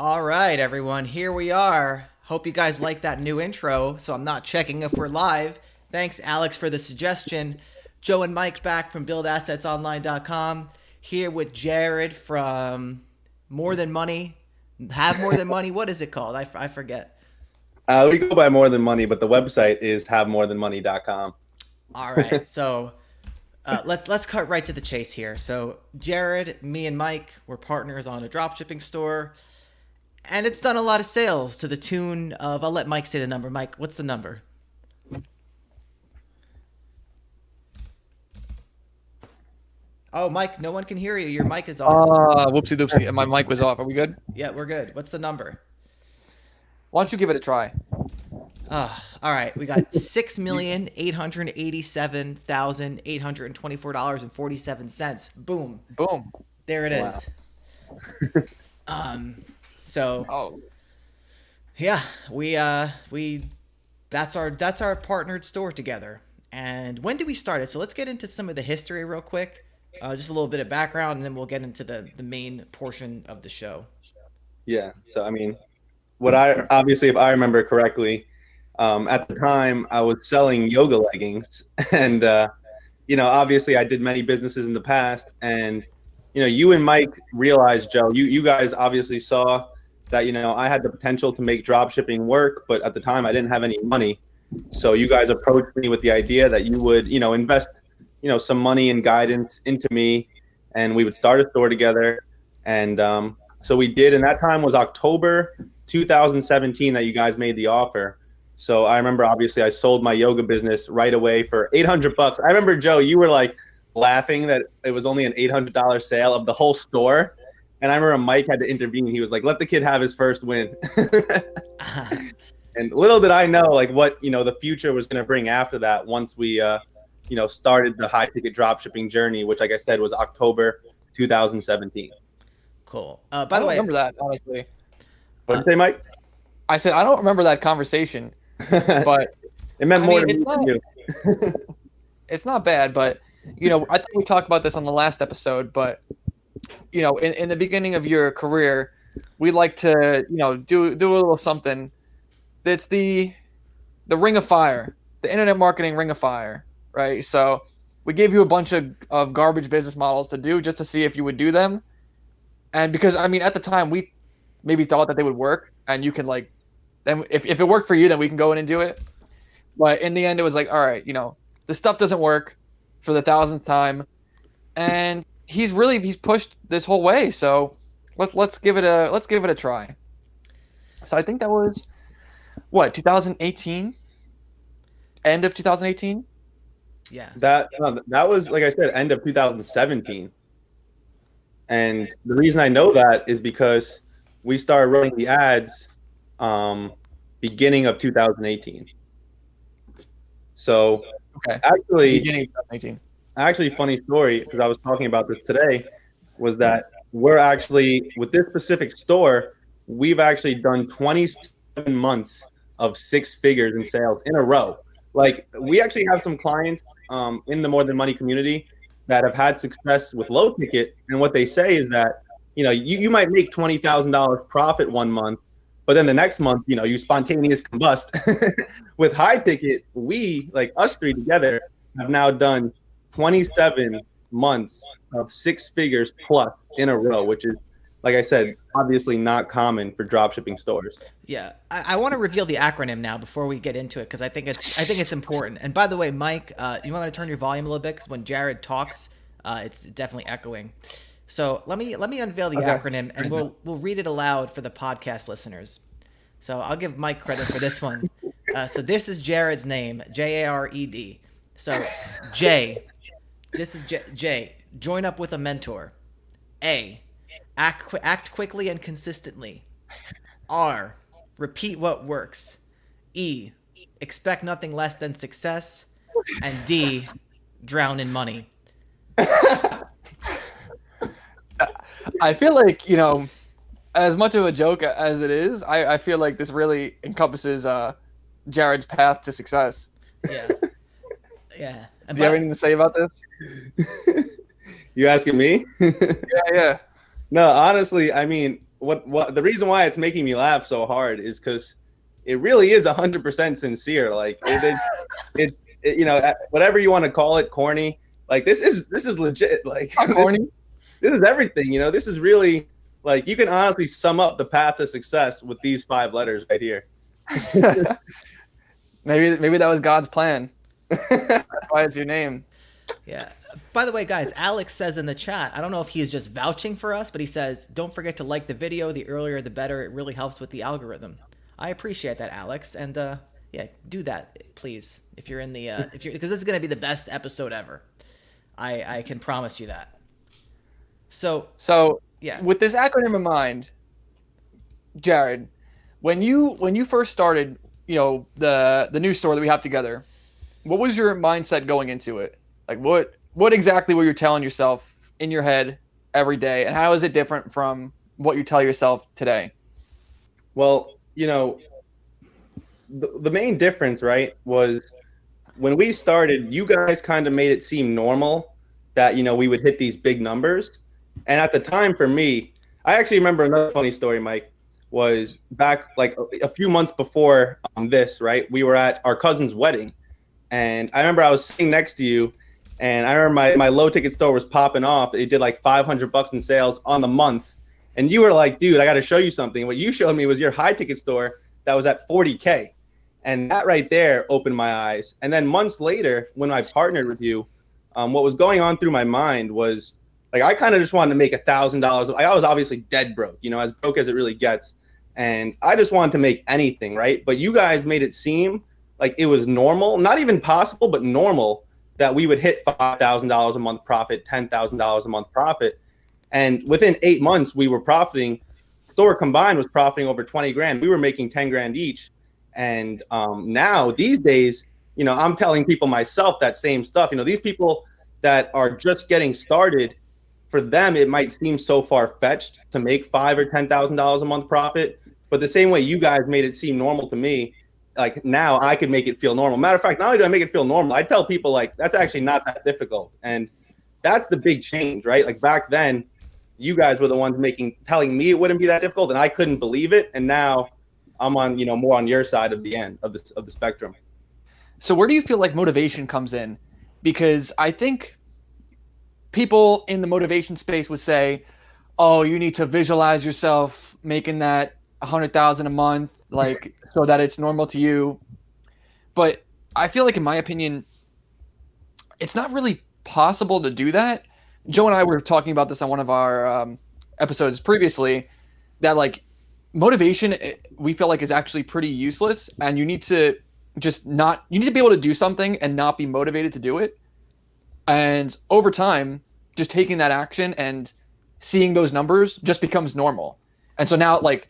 All right, everyone, here we are. Hope you guys like that new intro, so I'm not checking if we're live. Thanks, Alex, for the suggestion. Joe and Mike back from buildassetsonline.com, here with Jared from More Than Money. Have More Than Money. What is it called? I forget. We go by More Than Money, but the website is havemorethanmoney.com. All right, so let's cut right to the chase here. So Jared, me, and Mike were partners on a dropshipping store. And it's done a lot of sales to the tune of, I'll let Mike say the number. Mike, what's the number? Oh, Mike, no one can hear you. Your mic is off. Whoopsie doopsie. My mic was off. Are we good? Yeah, we're good. What's the number? Why don't you give it a try? All right. We got $6,887,824.47. Boom. Boom. There it is. Yeah, we that's our partnered store together. And when did we start it? So let's get into some of the history real quick. Just a little bit of background, and then we'll get into the main portion of the show. Yeah. So, obviously, if I remember correctly, at the time I was selling yoga leggings and, obviously I did many businesses in the past and, you and Mike realized, Joe, you guys obviously saw that, I had the potential to make drop shipping work, but at the time I didn't have any money. So you guys approached me with the idea that you would, invest, some money and guidance into me and we would start a store together. And so we did. And that time was October 2017 that you guys made the offer. So I remember, obviously, I sold my yoga business right away for $800. I remember, Joe, you were like laughing that it was only an $800 sale of the whole store. And I remember Mike had to intervene. He was like, let the kid have his first win. And little did I know, like, what, the future was going to bring after that once we, started the high ticket dropshipping journey, which, like I said, was October 2017. Cool. By the way, I don't remember that, honestly. What did you say, Mike? I said, I don't remember that conversation, but it meant more to me than you. It's not bad, but, I think we talked about this on the last episode, but, in the beginning of your career, we like to, do a little something. That's the ring of fire, the internet marketing ring of fire, right? So we gave you a bunch of garbage business models to do just to see if you would do them. And because, at the time, we maybe thought that they would work, and you can, then if it worked for you, then we can go in and do it. But in the end, it was like, all right, this stuff doesn't work for the 1,000th time. And he's pushed this whole way. So let's give it a try. So I think that was 2018? End of 2018? Yeah. That was, like I said, end of 2017. And the reason I know that is because we started running the ads beginning of 2018. So actually, beginning of 2018. Actually, funny story, because I was talking about this today, was that we're actually, with this specific store, we've actually done 27 months of 6 figures in sales in a row. Like, we actually have some clients in the More Than Money community that have had success with low ticket. And what they say is that, you might make $20,000 profit one month, but then the next month, you spontaneous combust. With high ticket, we, like us three together, have now done 27 months of 6 figures plus in a row, which is, like I said, obviously not common for dropshipping stores. Yeah, I want to reveal the acronym now before we get into it because I think it's important. And by the way, Mike, you want to turn your volume a little bit because when Jared talks, it's definitely echoing. So let me unveil the acronym and we'll read it aloud for the podcast listeners. So I'll give Mike credit for this one. So this is Jared's name, Jared. So J, this is J. Join up with a mentor. A, act quickly and consistently. R, repeat what works. E, expect nothing less than success. And D, drown in money. I feel like, as much of a joke as it is, I feel like this really encompasses Jared's path to success. Yeah. Yeah. Do you have anything to say about this? You asking me? Yeah. No, honestly, I mean, what the reason why it's making me laugh so hard is because it really is 100% sincere. Like you know, whatever you want to call it, corny. Like this is legit. Like Corny. This is everything. You know, this is really like you can honestly sum up the path to success with these 5 letters right here. Maybe that was God's plan. That's why it's your name. Yeah. By the way, guys, Alex says in the chat, I don't know if he's just vouching for us, but he says, don't forget to like the video. The earlier, the better. It really helps with the algorithm. I appreciate that, Alex. And yeah, do that, please. If you're in the, because this is going to be the best episode ever. I can promise you that. So yeah, with this acronym in mind, Jared, when you first started, you know, the new store that we have together, what was your mindset going into it? Like what exactly were you telling yourself in your head every day, and how is it different from what you tell yourself today? Well, you know, the main difference, right, was when we started, you guys kind of made it seem normal that, you know, we would hit these big numbers. And at the time for me, I actually remember another funny story, Mike, was back like a few months before this, right? We were at our cousin's wedding. And I remember I was sitting next to you, and I remember my low ticket store was popping off. It did like $500 in sales on the month. And you were like, dude, I got to show you something. What you showed me was your high ticket store that was at 40K. And that right there opened my eyes. And then months later, when I partnered with you, what was going on through my mind was like, I kind of just wanted to make $1,000. I was obviously dead broke, you know, as broke as it really gets. And I just wanted to make anything, right? But you guys made it seem like it was normal, not even possible, but normal that we would hit $5,000 a month profit, $10,000 a month profit. And within 8 months, we were profiting. Store combined was profiting over 20 grand. We were making 10 grand each. And now these days, you know, I'm telling people myself that same stuff. You know, these people that are just getting started, for them, it might seem so far-fetched to make $5,000 or $10,000 a month profit. But the same way you guys made it seem normal to me, like now I could make it feel normal. Matter of fact, not only do I make it feel normal, I tell people like that's actually not that difficult. And that's the big change, right? Like back then, you guys were the ones telling me it wouldn't be that difficult, and I couldn't believe it. And now I'm on, you know, more on your side of the end of the spectrum. So where do you feel like motivation comes in? Because I think people in the motivation space would say, oh, you need to visualize yourself making that 100,000 a month, like so that it's normal to you. But I feel like, in my opinion, it's not really possible to do that. Joe and I were talking about this on one of our episodes previously, that like motivation, we feel like is actually pretty useless, and you need to you need to be able to do something and not be motivated to do it. And over time, just taking that action and seeing those numbers just becomes normal. And so now, like,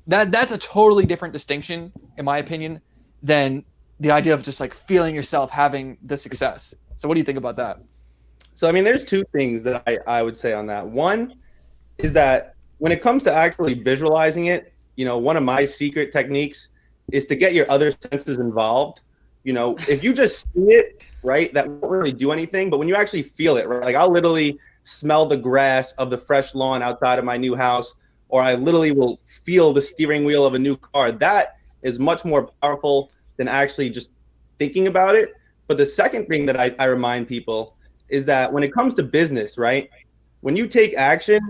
that's a totally different distinction, in my opinion, than the idea of just like feeling yourself having the success. So what do you think about that? So, I mean, there's 2 things that I would say on that. One is that when it comes to actually visualizing it, you know, one of my secret techniques is to get your other senses involved. You know, if you just see it, right, that won't really do anything. But when you actually feel it, right, like I'll literally smell the grass of the fresh lawn outside of my new house, or I literally will feel the steering wheel of a new car. That is much more powerful than actually just thinking about it. But the second thing that I remind people is that when it comes to business, right, when you take action,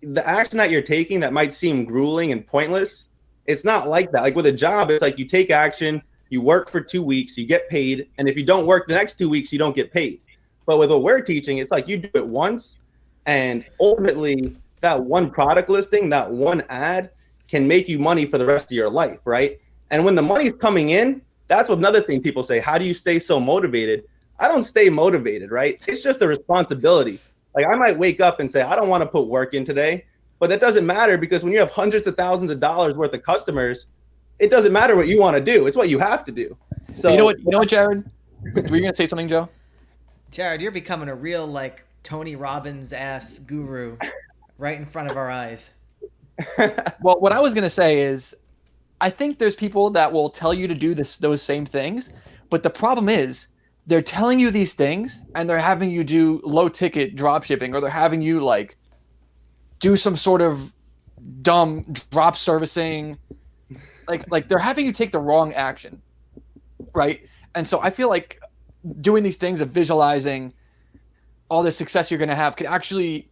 the action that you're taking that might seem grueling and pointless, it's not like that. Like with a job, it's like you take action, you work for 2 weeks, you get paid. And if you don't work the next 2 weeks, you don't get paid. But with what we're teaching, it's like you do it once, and ultimately that one product listing, that one ad can make you money for the rest of your life, right? And when the money's coming in, that's another thing people say, how do you stay so motivated? I don't stay motivated, right? It's just a responsibility. Like I might wake up and say, I don't want to put work in today, but that doesn't matter, because when you have hundreds of thousands of dollars worth of customers, it doesn't matter what you want to do. It's what you have to do. So you know what, Jared? Were you going to say something, Joe? Jared, you're becoming a real like Tony Robbins ass guru right in front of our eyes. Well, what I was going to say is, I think there's people that will tell you to do those same things, but the problem is they're telling you these things and they're having you do low ticket drop shipping, or they're having you like do some sort of dumb drop servicing. Like they're having you take the wrong action, right? And so I feel like doing these things of visualizing all the success you're going to have could actually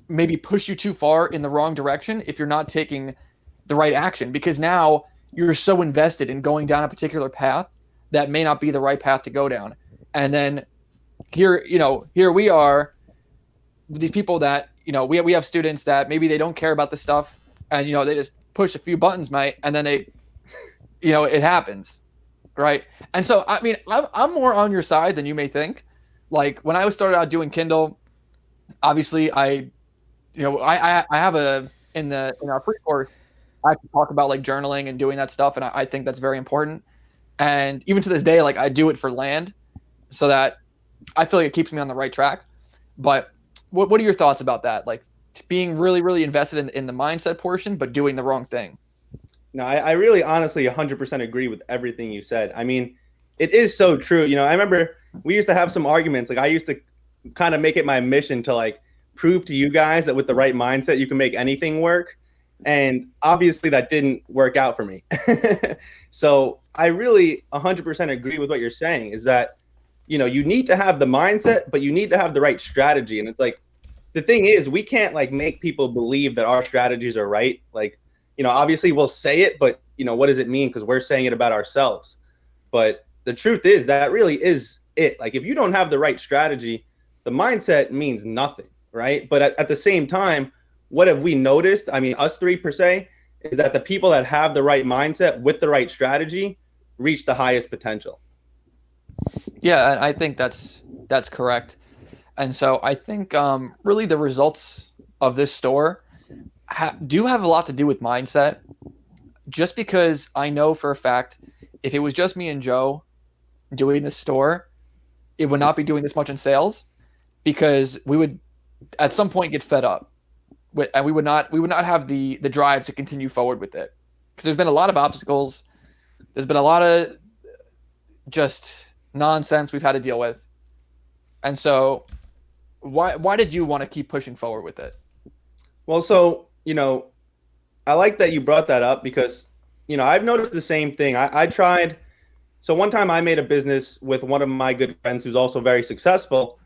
maybe push you too far in the wrong direction if you're not taking the right action, because now you're so invested in going down a particular path that may not be the right path to go down. And then here we are, these people that, we have students that maybe they don't care about the stuff, and they just push a few buttons, mate, and then it happens, right? And so I mean, I'm more on your side than you may think. Like when I started out doing Kindle, obviously I have in our free course, I have to talk about like journaling and doing that stuff, and I think that's very important. And even to this day, like I do it for land, so that I feel like it keeps me on the right track. But what are your thoughts about that? Like being really, really invested in the mindset portion, but doing the wrong thing. No, I really honestly 100% agree with everything you said. I mean, it is so true. I remember we used to have some arguments. Like I used to kind of make it my mission to like prove to you guys that with the right mindset, you can make anything work. And obviously that didn't work out for me. So I really 100% agree with what you're saying, is that, you need to have the mindset, but you need to have the right strategy. And it's like, the thing is, we can't like make people believe that our strategies are right. Like, obviously we'll say it, but what does it mean? Because we're saying it about ourselves. But the truth is that really is it. Like if you don't have the right strategy, the mindset means nothing, right? But at the same time, what have we noticed? I mean, us three per se, is that the people that have the right mindset with the right strategy reach the highest potential. Yeah, and I think that's correct. And so I think really the results of this store do have a lot to do with mindset. Just because I know for a fact, if it was just me and Joe doing this store, it would not be doing this much in sales, because we would at some point get fed up, and we would not have the drive to continue forward with it, because there's been a lot of obstacles. There's been a lot of just nonsense we've had to deal with. And so why did you want to keep pushing forward with it? Well, so, I like that you brought that up, because, I've noticed the same thing. I tried. So one time I made a business with one of my good friends who's also very successful.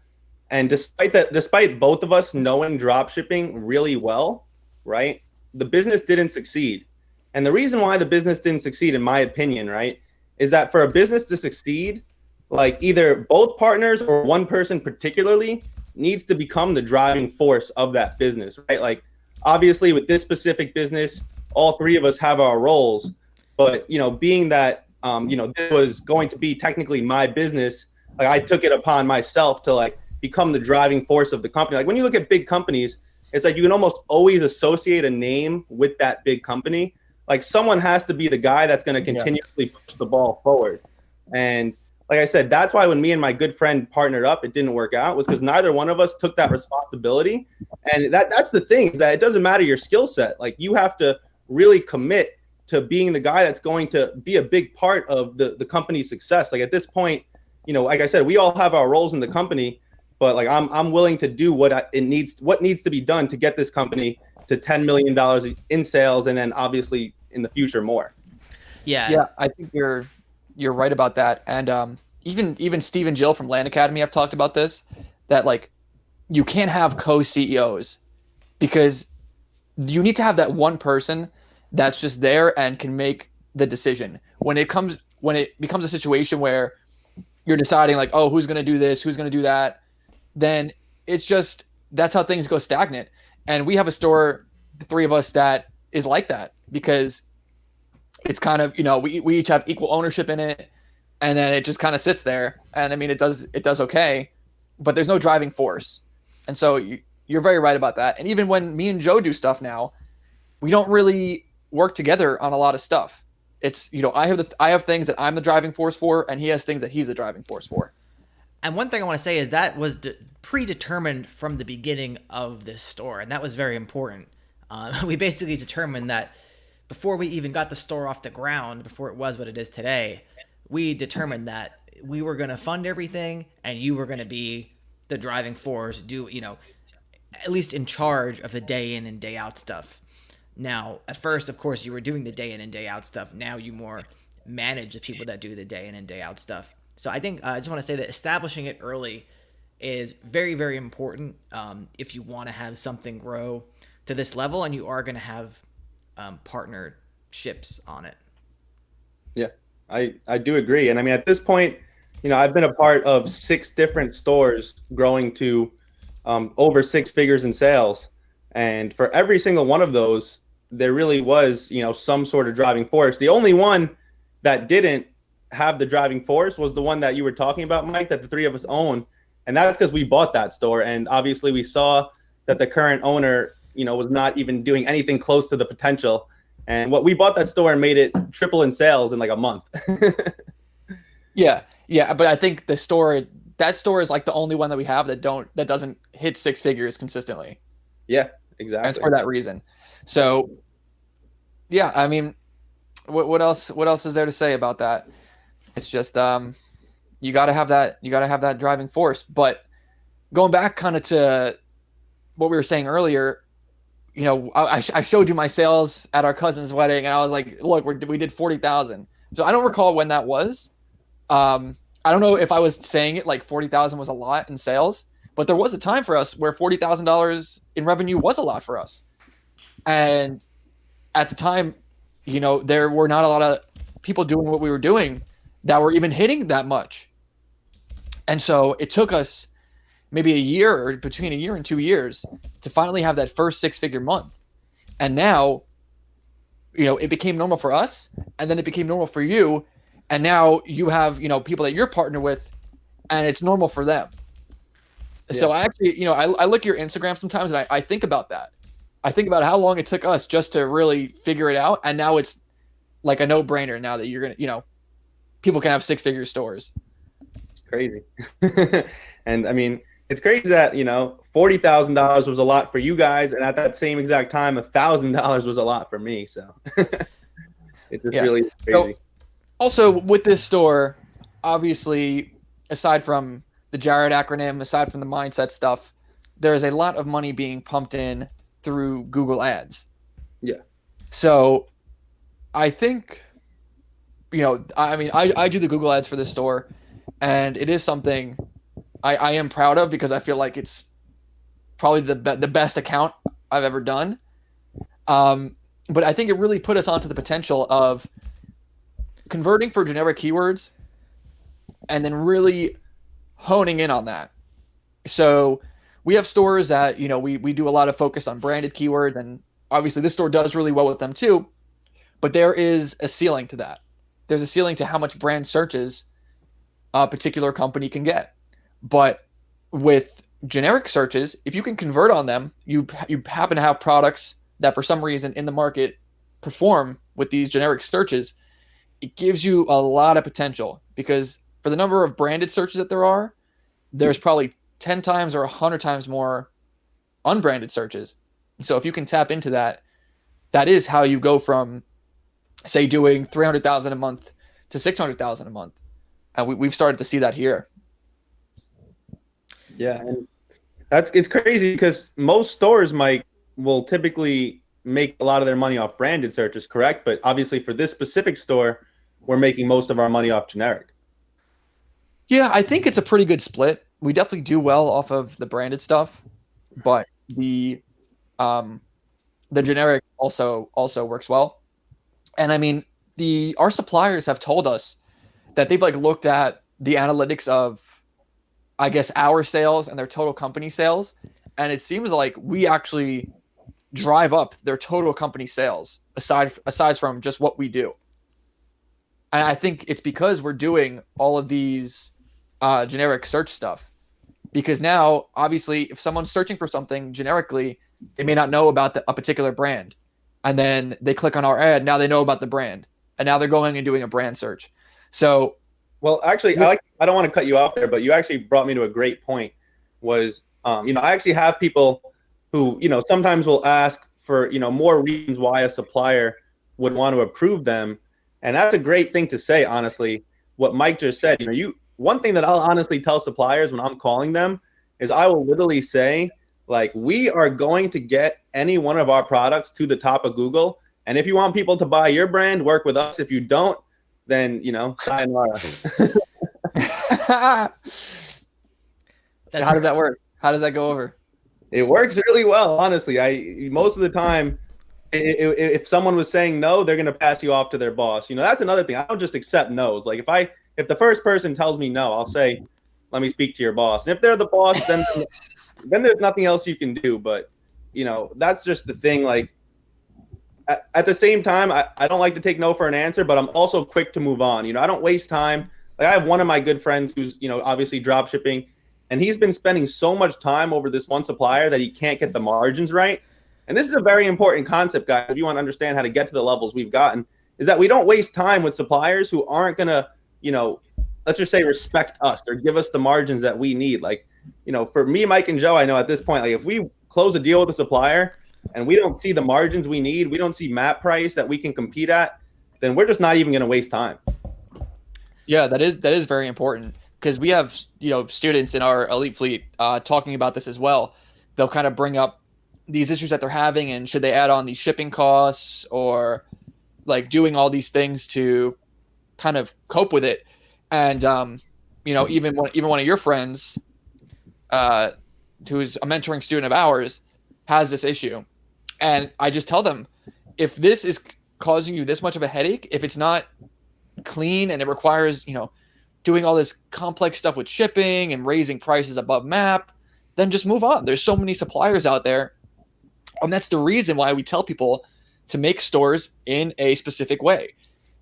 And despite both of us knowing drop shipping really well, right, the business didn't succeed. And the reason why the business didn't succeed, in my opinion, right, is that for a business to succeed, like either both partners or one person particularly needs to become the driving force of that business, right? Like obviously with this specific business, all three of us have our roles, but being that this was going to be technically my business, like I took it upon myself to like become the driving force of the company. Like when you look at big companies, it's like you can almost always associate a name with that big company. Like someone has to be the guy that's going to continuously push the ball forward. And like I said, that's why when me and my good friend partnered up, it didn't work out, was because neither one of us took that responsibility. And that's the thing, is that it doesn't matter your skill set. Like you have to really commit to being the guy that's going to be a big part of the company's success. Like at this point, like I said, we all have our roles in the company, but like I'm willing to do what needs to be done to get this company to $10 million in sales, and then obviously in the future more. Yeah, I think you're right about that. And even Steve and Jill from Land Academy have talked about this, that like you can't have co-CEOs, because you need to have that one person that's just there and can make the decision. When it becomes a situation where you're deciding like, oh, who's going to do this, who's going to do that, then it's just, that's how things go stagnant. And we have a store, the three of us, that is like that, because it's kind of, we each have equal ownership in it, and then it just kind of sits there. And I mean, it does okay, but there's no driving force. And so you're very right about that. And even when me and Joe do stuff now, we don't really work together on a lot of stuff. It's, I have things that I'm the driving force for, and he has things that he's the driving force for. And one thing I want to say is that was predetermined from the beginning of this store, and that was very important. We basically determined that before we even got the store off the ground, before it was what it is today, we determined that we were going to fund everything, and you were going to be the driving force, at least in charge of the day in and day out stuff. Now, at first, of course, you were doing the day in and day out stuff. Now you more manage the people that do the day in and day out stuff. So I think I just want to say that establishing it early is very, very important if you want to have something grow to this level, and you are going to have partnerships on it. Yeah, I do agree. And I mean, at this point, I've been a part of 6 different stores growing to over 6 figures in sales. And for every single one of those, there really was, some sort of driving force. The only one that didn't have the driving force was the one that you were talking about, Mike, that the 3 of us own. And that's because we bought that store. And obviously we saw that the current owner, was not even doing anything close to the potential. And we bought that store and made it triple in sales in like a month. Yeah. But I think that store is like the only one that we have that doesn't hit 6 figures consistently. Yeah, exactly. And it's for that reason. So yeah, I mean, what else is there to say about that? It's just, you got to have that driving force. But going back kind of to what we were saying earlier, I showed you my sales at our cousin's wedding, and I was like, look, we did 40,000. So I don't recall when that was. I don't know if I was saying it like 40,000 was a lot in sales, but there was a time for us where $40,000 in revenue was a lot for us. And at the time, there were not a lot of people doing what we were doing that were even hitting that much. And so it took us maybe a year, or between a year and 2 years, to finally have that first 6-figure month. And now, it became normal for us, and then it became normal for you. And now you have, people that you're partnered with, and it's normal for them. Yeah. So I actually, I look at your Instagram sometimes, and I think about that. I think about how long it took us just to really figure it out. And now it's like a no-brainer now that you're going to, people can have 6-figure stores. Crazy. And I mean, it's crazy that, $40,000 was a lot for you guys. And at that same exact time, $1,000 was a lot for me. So it's just really crazy. So, also with this store, obviously, aside from the Jared acronym, aside from the mindset stuff, there is a lot of money being pumped in through Google Ads. Yeah. So I think, I do the Google Ads for this store, and it is something I am proud of, because I feel like it's probably the best account I've ever done. But I think it really put us onto the potential of converting for generic keywords and then really honing in on that. So we have stores that, we do a lot of focus on branded keywords, and obviously this store does really well with them too, but there is a ceiling to that. There's a ceiling to how much brand searches a particular company can get. But with generic searches, if you can convert on them, you happen to have products that for some reason in the market perform with these generic searches, it gives you a lot of potential, because for the number of branded searches that there are, there's probably 10 times or 100 times more unbranded searches. So if you can tap into that, that is how you go from, say, doing 300,000 a month to 600,000 a month. And we've started to see that here. Yeah, and it's crazy, because most stores, Mike, will typically make a lot of their money off branded searches, correct? But obviously for this specific store, we're making most of our money off generic. Yeah, I think it's a pretty good split. We definitely do well off of the branded stuff, but the generic also works well. And I mean, our suppliers have told us that they've looked at the analytics of, I guess, our sales and their total company sales, and it seems like we actually drive up their total company sales aside from just what we do. And I think it's because we're doing all of these generic search stuff. Because now, obviously, if someone's searching for something generically, they may not know about a particular brand, and then they click on our ad. Now they know about the brand, and now they're going and doing a brand search. So, well, actually, I don't want to cut you off there, but you actually brought me to a great point. Was I actually have people who sometimes will ask for more reasons why a supplier would want to approve them, and that's a great thing to say. Honestly, what Mike just said, one thing that I'll honestly tell suppliers when I'm calling them is I will literally say, Like, we are going to get any one of our products to the top of Google. And if you want people to buy your brand, work with us. If you don't, then, sayonara. How does that work? How does that go over? It works really well, honestly. Most of the time, if someone was saying no, they're going to pass you off to their boss. That's another thing. I don't just accept no's. Like, if the first person tells me no, I'll say, let me speak to your boss. And if they're the boss, then there's nothing else you can do. But, that's just the thing. Like, at the same time, I don't like to take no for an answer, but I'm also quick to move on. I don't waste time. Like, I have one of my good friends who's, obviously drop shipping, and he's been spending so much time over this one supplier that he can't get the margins right. And this is a very important concept, guys, if you want to understand how to get to the levels we've gotten, is that we don't waste time with suppliers who aren't going to, let's just say, respect us or give us the margins that we need. Like, for me, Mike, and Joe, I know at this point, like, if we close a deal with a supplier and we don't see the margins we need, we don't see map price that we can compete at, then we're just not even going to waste time. Yeah, that is very important, because we have students in our elite fleet talking about this as well. They'll kind of bring up these issues that they're having, and should they add on these shipping costs, or like doing all these things to kind of cope with it. And even one of your friends, who's a mentoring student of ours, has this issue, and I just tell them, if this is causing you this much of a headache, if it's not clean and it requires doing all this complex stuff with shipping and raising prices above map, then just move on. There's so many suppliers out there. And that's the reason why we tell people to make stores in a specific way.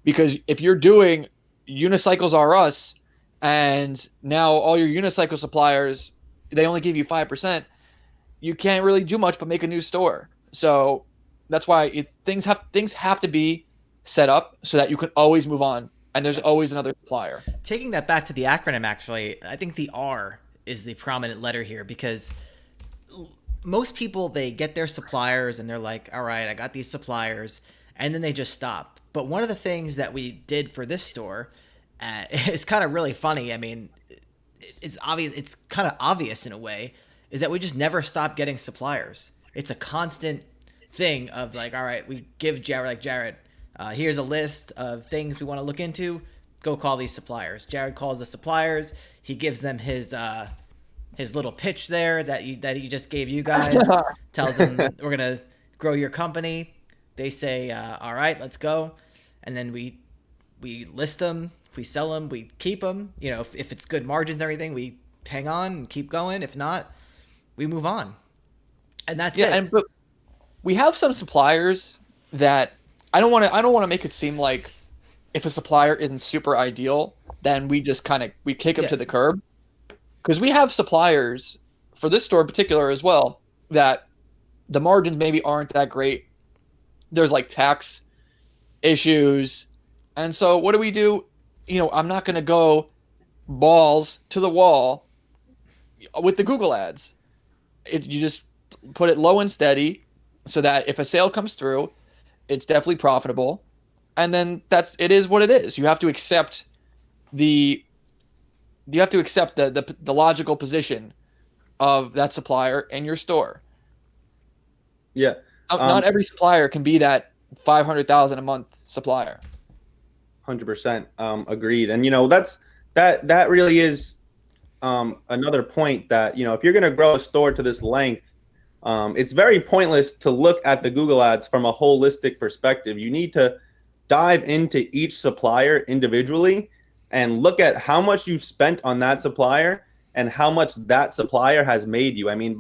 Because if you're doing unicycles are us, and now all your unicycle suppliers, they only give you 5%, you can't really do much but make a new store. So that's why things have to be set up so that you can always move on, and there's always another supplier. Taking that back to the acronym, actually, I think the R is the prominent letter here, because most people, they get their suppliers and they're like, all right, I got these suppliers, and then they just stop. But one of the things that we did for this store is kind of really funny. I mean, it's obvious. It's kind of obvious in a way, is that we just never stop getting suppliers. It's a constant thing of like, all right, we give Jared, here's a list of things we want to look into. Go call these suppliers. Jared calls the suppliers. He gives them his little pitch there that he just gave you guys. Tells them, we're gonna grow your company. They say, all right, let's go. And then we list them. If we sell them, we keep them. If it's good margins and everything, we hang on and keep going. If not, we move on. And that's it. But we have some suppliers that I don't want to make it seem like if a supplier isn't super ideal, then we just we kick them to the curb. Because we have suppliers for this store in particular as well that the margins maybe aren't that great. There's like tax issues. And so what do? I'm not going to go balls to the wall with the Google ads. You just put it low and steady so that if a sale comes through, it's definitely profitable. And then it is what it is. You have to accept the logical position of that supplier in your store. Yeah. Not every supplier can be that $500,000 a month supplier. 100% agreed. And that really is another point that if you're going to grow a store to this length, it's very pointless to look at the Google ads from a holistic perspective. You need to dive into each supplier individually and look at how much you've spent on that supplier and how much that supplier has made you. I mean,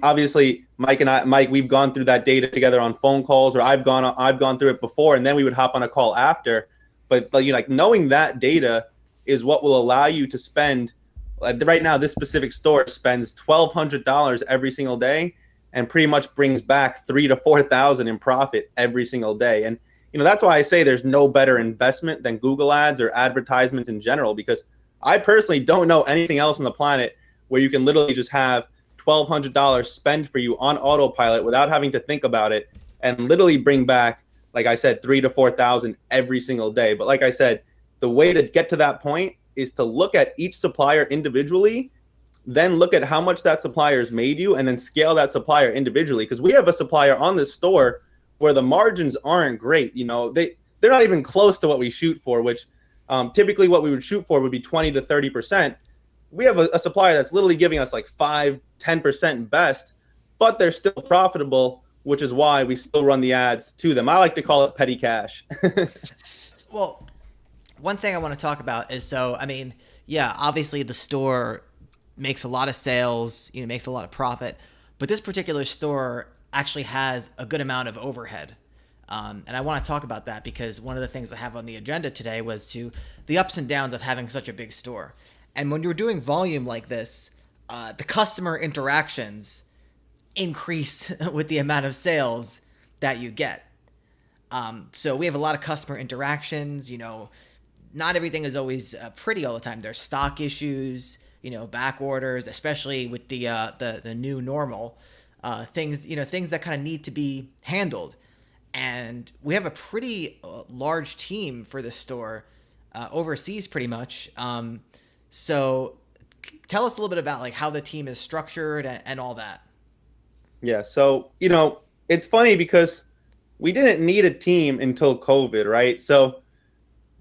obviously, Mike, we've gone through that data together on phone calls, or I've gone through it before, and then we would hop on a call after. But knowing that data is what will allow you to spend. Right now, this specific store spends $1,200 every single day, and pretty much brings back $3,000 to $4,000 in profit every single day. And that's why I say there's no better investment than Google ads or advertisements in general, because I personally don't know anything else on the planet where you can literally just have $1,200 spent for you on autopilot without having to think about it, and literally bring back, like I said, $3,000 to $4,000 every single day. But like I said, the way to get to that point is to look at each supplier individually then look at how much that supplier's made you and then scale that supplier individually. Because we have a supplier on this store where the margins aren't great. They're not even close to what we shoot for, which typically what we would shoot for would be 20 to 30%. We have a supplier that's literally giving us like 5-10% best, but they're still profitable, which is why we still run the ads to them. I like to call it petty cash. Well, one thing I want to talk about is, obviously the store makes a lot of sales, makes a lot of profit, but this particular store actually has a good amount of overhead. And I want to talk about that because one of the things I have on the agenda today was the ups and downs of having such a big store. And when you're doing volume like this, the customer interactions increase with the amount of sales that you get. So we have a lot of customer interactions. Not everything is always pretty all the time. There's stock issues, back orders, especially with the new normal things. Things that kind of need to be handled. And we have a pretty large team for this store overseas, pretty much. So tell us a little bit about like how the team is structured and all that. Yeah. So, it's funny because we didn't need a team until COVID, right? So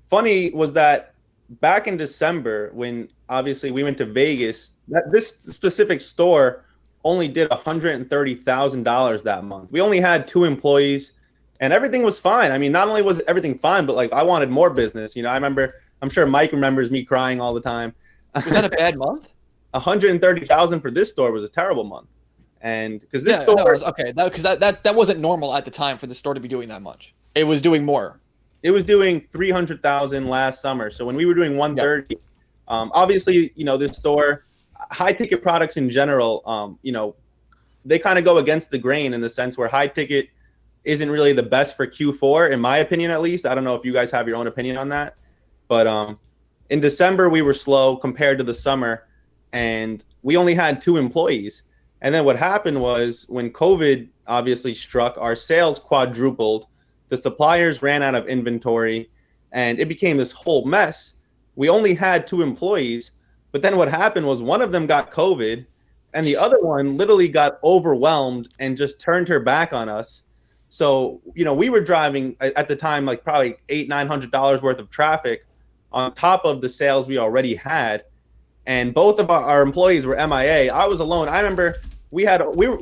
funny was that back in December, when obviously we went to Vegas, this specific store only did $130,000 that month. We only had 2 employees and everything was fine. I mean, not only was everything fine, but like I wanted more business. I'm sure Mike remembers me crying all the time. Was that a bad month? 130,000 for this store was a terrible month. And because this store, that wasn't normal at the time for the store to be doing that much. It was doing more. It was doing 300,000 last summer. So when we were doing 130, obviously, this store, high ticket products in general, they kind of go against the grain in the sense where high ticket isn't really the best for Q4, in my opinion, at least. I don't know if you guys have your own opinion on that, but in December we were slow compared to the summer, and we only had 2 employees. And then what happened was when COVID obviously struck, our sales quadrupled. The suppliers ran out of inventory and it became this whole mess. We only had 2 employees, but then what happened was one of them got COVID and the other one literally got overwhelmed and just turned her back on us. So, we were driving at the time, like probably $800-900 worth of traffic on top of the sales we already had. And both of our employees were MIA. I was alone. I remember we were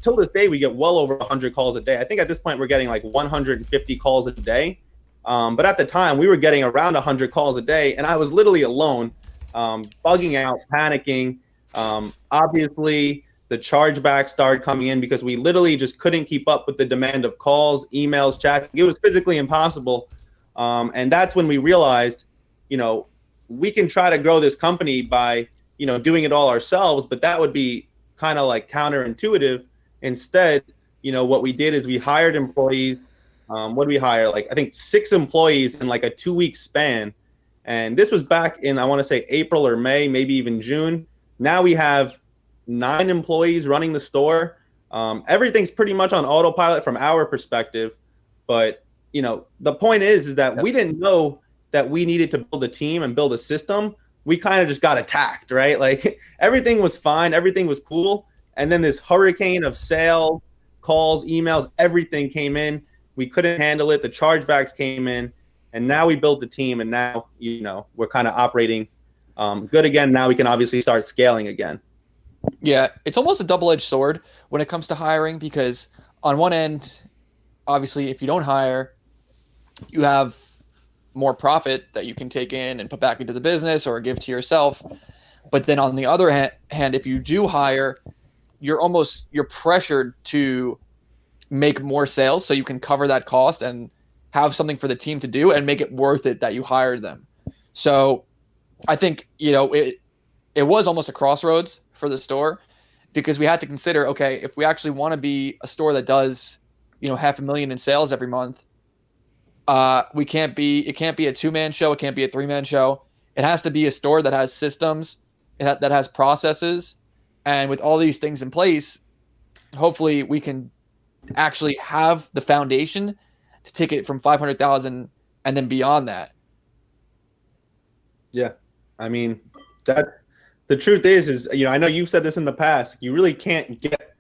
till this day, we get well over 100 calls a day. I think at this point we're getting like 150 calls a day. But at the time we were getting around 100 calls a day and I was literally alone, bugging out, panicking. Obviously the chargebacks started coming in because we literally just couldn't keep up with the demand of calls, emails, chats. It was physically impossible. And that's when we realized, we can try to grow this company by, doing it all ourselves, but that would be kind of like counterintuitive. Instead, what we did is we hired employees. What did we hire? Like, I think 6 employees in like a 2-week span. And this was back in, I want to say April or May, maybe even June. Now we have 9 employees running the store. Everything's pretty much on autopilot from our perspective. But, the point is that we didn't know that we needed to build a team and build a system. We kind of just got attacked, right? Like everything was fine. Everything was cool. And then this hurricane of sales, calls, emails, everything came in. We couldn't handle it. The chargebacks came in and now we built the team and now, we're kind of operating good again. Now we can obviously start scaling again. Yeah. It's almost a double-edged sword when it comes to hiring, because on one end, obviously, if you don't hire, you have more profit that you can take in and put back into the business or give to yourself. But then on the other hand, if you do hire, you're pressured to make more sales so you can cover that cost and have something for the team to do and make it worth it that you hired them. So I think, it was almost a crossroads for the store, because we had to consider, okay, if we actually want to be a store that does, $500,000 in sales every month, it can't be a 2-man show. It can't be a 3-man show. It has to be a store that has systems, that has processes. And with all these things in place, hopefully we can actually have the foundation to take it from 500,000 and then beyond that. Yeah. I mean, that the truth is, I know you've said this in the past, you really can't get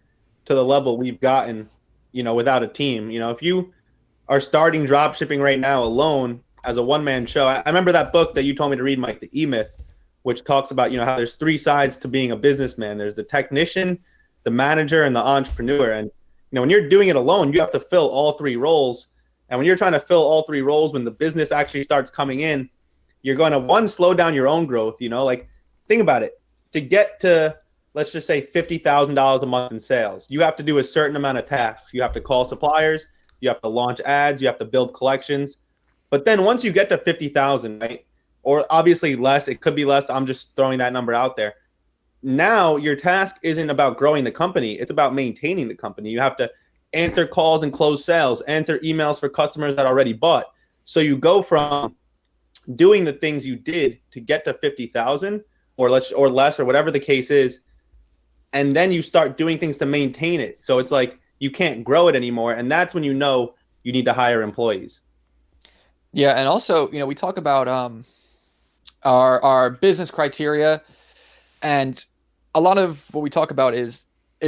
to the level we've gotten, without a team. If you are starting drop shipping right now alone as a one-man show, I remember that book that you told me to read, Mike, The E-Myth, which talks about, how there's three sides to being a businessman. There's the technician, the manager, and the entrepreneur. And, when you're doing it alone, you have to fill all three roles. And when you're trying to fill all three roles, when the business actually starts coming in, you're going to, one, slow down your own growth. Like, think about it. To get to, let's just say, $50,000 a month in sales, you have to do a certain amount of tasks. You have to call suppliers, you have to launch ads, you have to build collections. But then once you get to 50,000, right, or obviously less, it could be less, I'm just throwing that number out there. Now your task isn't about growing the company, it's about maintaining the company. You have to answer calls and close sales, answer emails for customers that already bought. So you go from doing the things you did to get to 50,000 or less or whatever the case is, and then you start doing things to maintain it. So it's like you can't grow it anymore, and that's when you need to hire employees. Yeah, and also, we talk about our business criteria, and a lot of what we talk about is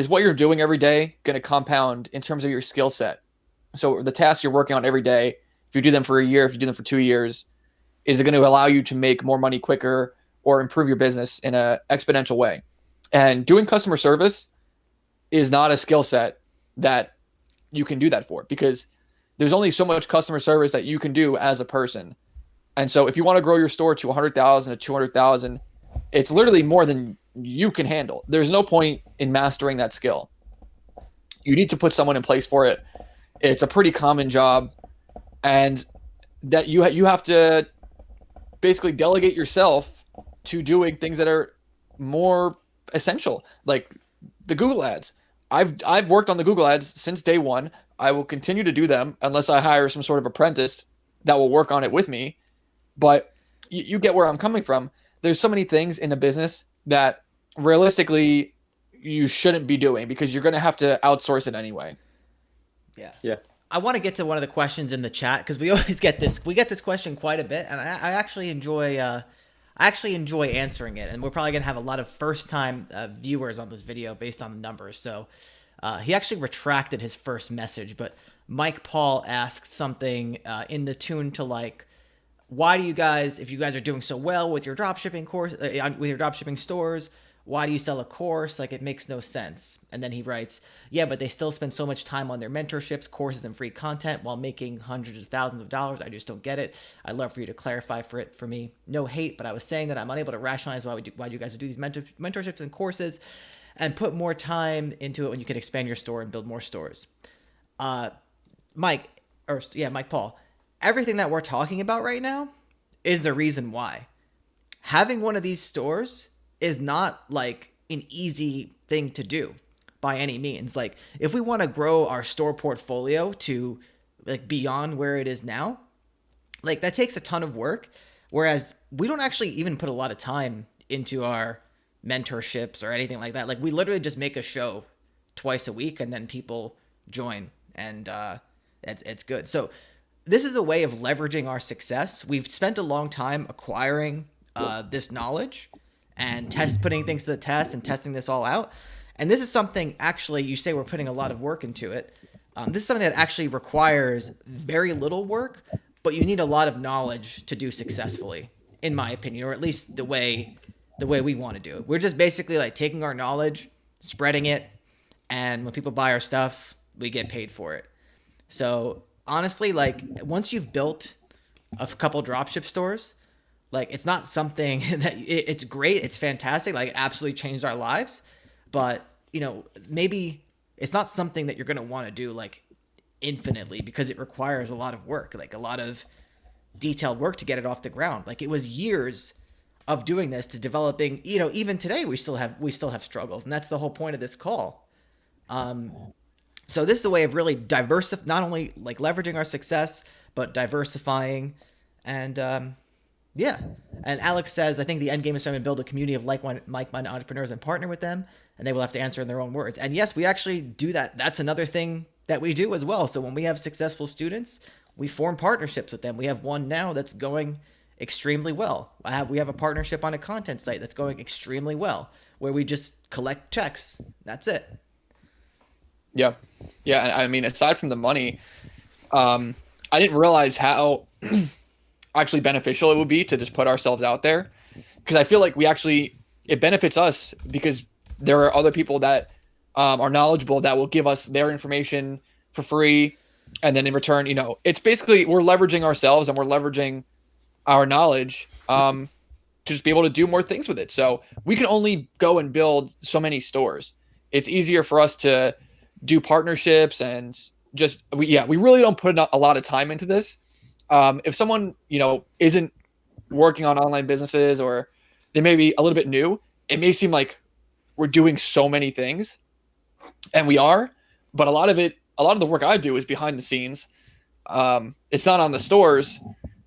what you're doing every day going to compound in terms of your skill set. So the tasks you're working on every day, if you do them for a year, if you do them for 2 years, is it going to allow you to make more money quicker or improve your business in an exponential way? And doing customer service is not a skill set that you can do that for, because there's only so much customer service that you can do as a person. And so if you want to grow your store to 100,000 to 200,000, it's literally more than you can handle. There's no point in mastering that skill. You need to put someone in place for it. It's a pretty common job, and that you have to basically delegate yourself to doing things that are more essential, like the Google ads. I've worked on the Google ads since day one. I will continue to do them unless I hire some sort of apprentice that will work on it with me. But you get where I'm coming from. There's so many things in a business that realistically you shouldn't be doing because you're going to have to outsource it anyway. Yeah. I want to get to one of the questions in the chat because we always get this. We get this question quite a bit, and I actually enjoy. Answering it, and we're probably gonna have a lot of first-time viewers on this video based on the numbers. So he actually retracted his first message, but Mike Paul asks something in the tune to like, why do you guys, if you guys are doing so well with your dropshipping course, with your dropshipping stores, why do you sell a course? Like, it makes no sense. And then he writes, yeah, but they still spend so much time on their mentorships, courses, and free content while making hundreds of thousands of dollars. I just don't get it. I'd love for you to clarify for me. No hate, but I was saying that I'm unable to rationalize why you guys would do these mentorships and courses and put more time into it when you can expand your store and build more stores. Mike Paul, everything that we're talking about right now is the reason why. Having one of these stores is not like an easy thing to do by any means. Like, if we want to grow our store portfolio to like beyond where it is now, like that takes a ton of work. Whereas we don't actually even put a lot of time into our mentorships or anything like that. Like, we literally just make a show twice a week and then people join, and it's good. So this is a way of leveraging our success. We've spent a long time acquiring this knowledge and putting things to the test and testing this all out. And this is something, actually, you say we're putting a lot of work into it. This is something that actually requires very little work, but you need a lot of knowledge to do successfully, in my opinion, or at least the way we want to do it. We're just basically like taking our knowledge, spreading it, and when people buy our stuff, we get paid for it. So honestly, like, once you've built a couple dropship stores, like, it's not something that it's great. It's fantastic. Like, it absolutely changed our lives. But, maybe it's not something that you're going to want to do like infinitely, because it requires a lot of work, like a lot of detailed work to get it off the ground. Like, it was years of doing this to developing, even today we still have struggles. And that's the whole point of this call. So this is a way of really not only like leveraging our success, but diversifying. And, yeah. And Alex says, I think the end game is trying to build a community of like-minded entrepreneurs and partner with them, and they will have to answer in their own words. And yes, we actually do that. That's another thing that we do as well. So when we have successful students, we form partnerships with them. We have one now that's going extremely well. We have a partnership on a content site that's going extremely well, where we just collect checks. That's it. Yeah. Yeah. I mean, aside from the money, I didn't realize how actually beneficial it would be to just put ourselves out there, because I feel like it benefits us because there are other people that are knowledgeable that will give us their information for free. And then in return, it's basically we're leveraging ourselves and we're leveraging our knowledge to just be able to do more things with it. So we can only go and build so many stores. It's easier for us to do partnerships and we really don't put a lot of time into this. If someone, isn't working on online businesses, or they may be a little bit new, it may seem like we're doing so many things, and we are, but a lot of the work I do is behind the scenes. It's not on the stores.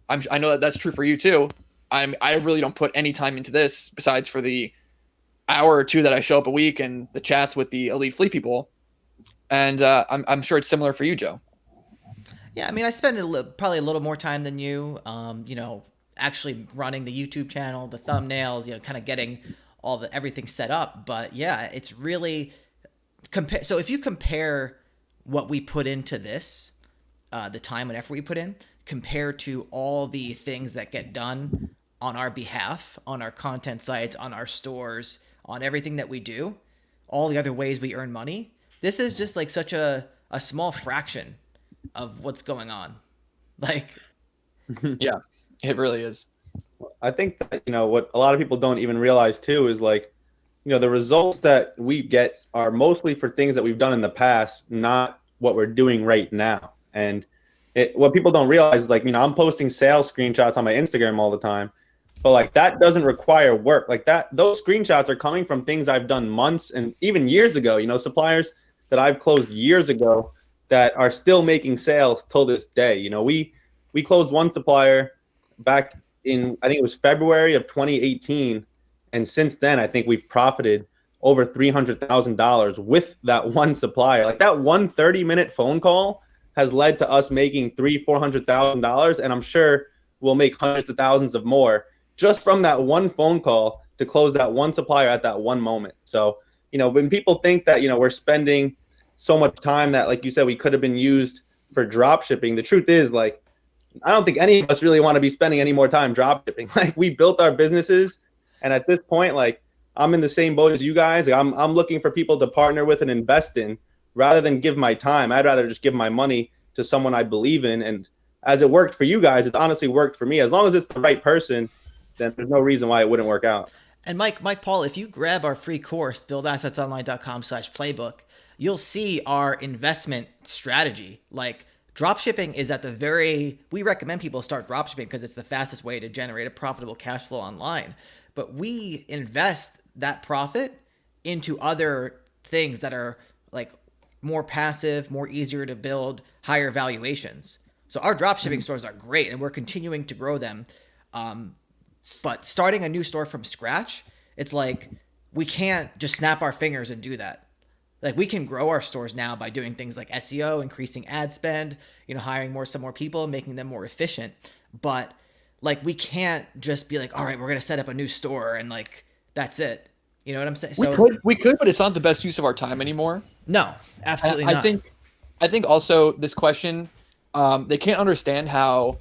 I know that that's true for you too. I really don't put any time into this besides for the hour or two that I show up a week and the chats with the elite fleet people. And I'm sure it's similar for you, Joe. Yeah, I mean, I spend probably a little more time than you. Actually running the YouTube channel, the thumbnails, kind of getting everything set up. But yeah, it's really So if you compare what we put into this, the time and effort we put in, compared to all the things that get done on our behalf, on our content sites, on our stores, on everything that we do, all the other ways we earn money, this is just like such a small fraction of what's going on. Like, yeah, it really is. I think that, what a lot of people don't even realize too is like, the results that we get are mostly for things that we've done in the past, not what we're doing right now. And what people don't realize is like, I'm posting sales screenshots on my Instagram all the time, but like that doesn't require work. Like those screenshots are coming from things I've done months and even years ago, suppliers that I've closed years ago that are still making sales till this day. We closed one supplier back in, I think it was February of 2018. And since then, I think we've profited over $300,000 with that one supplier. Like that one 30-minute phone call has led to us making $400,000. And I'm sure we'll make hundreds of thousands of more just from that one phone call to close that one supplier at that one moment. So, when people think that, we're spending so much time that, like you said, we could have been used for drop shipping. The truth is, like, I don't think any of us really want to be spending any more time drop shipping. Like, we built our businesses, and at this point, like, I'm in the same boat as you guys. Like, I'm looking for people to partner with and invest in rather than give my time. I'd rather just give my money to someone I believe in. And as it worked for you guys, it's honestly worked for me. As long as it's the right person, then there's no reason why it wouldn't work out. And Mike Paul, if you grab our free course, buildassetsonline.com/playbook, you'll see our investment strategy. Like, dropshipping is we recommend people start dropshipping because it's the fastest way to generate a profitable cash flow online. But we invest that profit into other things that are like more passive, more easier to build, higher valuations. So our dropshipping stores are great, and we're continuing to grow them. But starting a new store from scratch, it's like we can't just snap our fingers and do that. Like, we can grow our stores now by doing things like SEO, increasing ad spend, hiring some more people, making them more efficient. But like, we can't just be like, all right, we're going to set up a new store and like, that's it. You know what I'm saying? We could, but it's not the best use of our time anymore. No, absolutely not. I think also this question, they can't understand how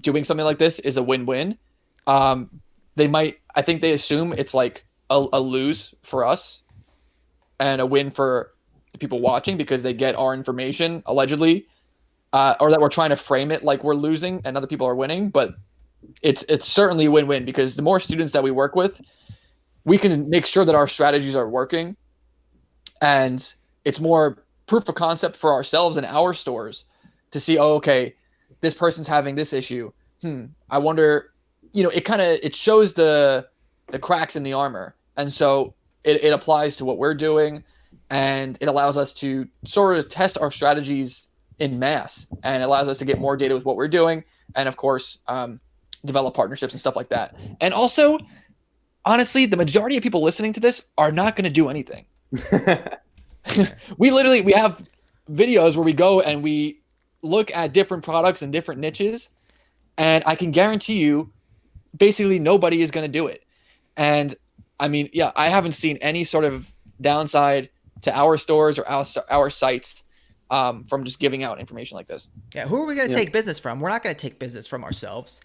doing something like this is a win-win. I think they assume it's like a lose for us and a win for the people watching because they get our information allegedly, or that we're trying to frame it like we're losing and other people are winning. But it's certainly a win-win because the more students that we work with, we can make sure that our strategies are working, and it's more proof of concept for ourselves and our stores to see, oh, okay, this person's having this issue. I wonder, it shows the cracks in the armor. And so it applies to what we're doing, and it allows us to sort of test our strategies in mass, and it allows us to get more data with what we're doing. And of course, develop partnerships and stuff like that. And also, honestly, the majority of people listening to this are not going to do anything. We have videos where we go and we look at different products and different niches, And I can guarantee you, basically nobody is going to do it. And I mean, yeah, I haven't seen any sort of downside to our stores or our sites from just giving out information like this. Yeah, who are we going to Yeah. take business from? We're not going to take business from ourselves.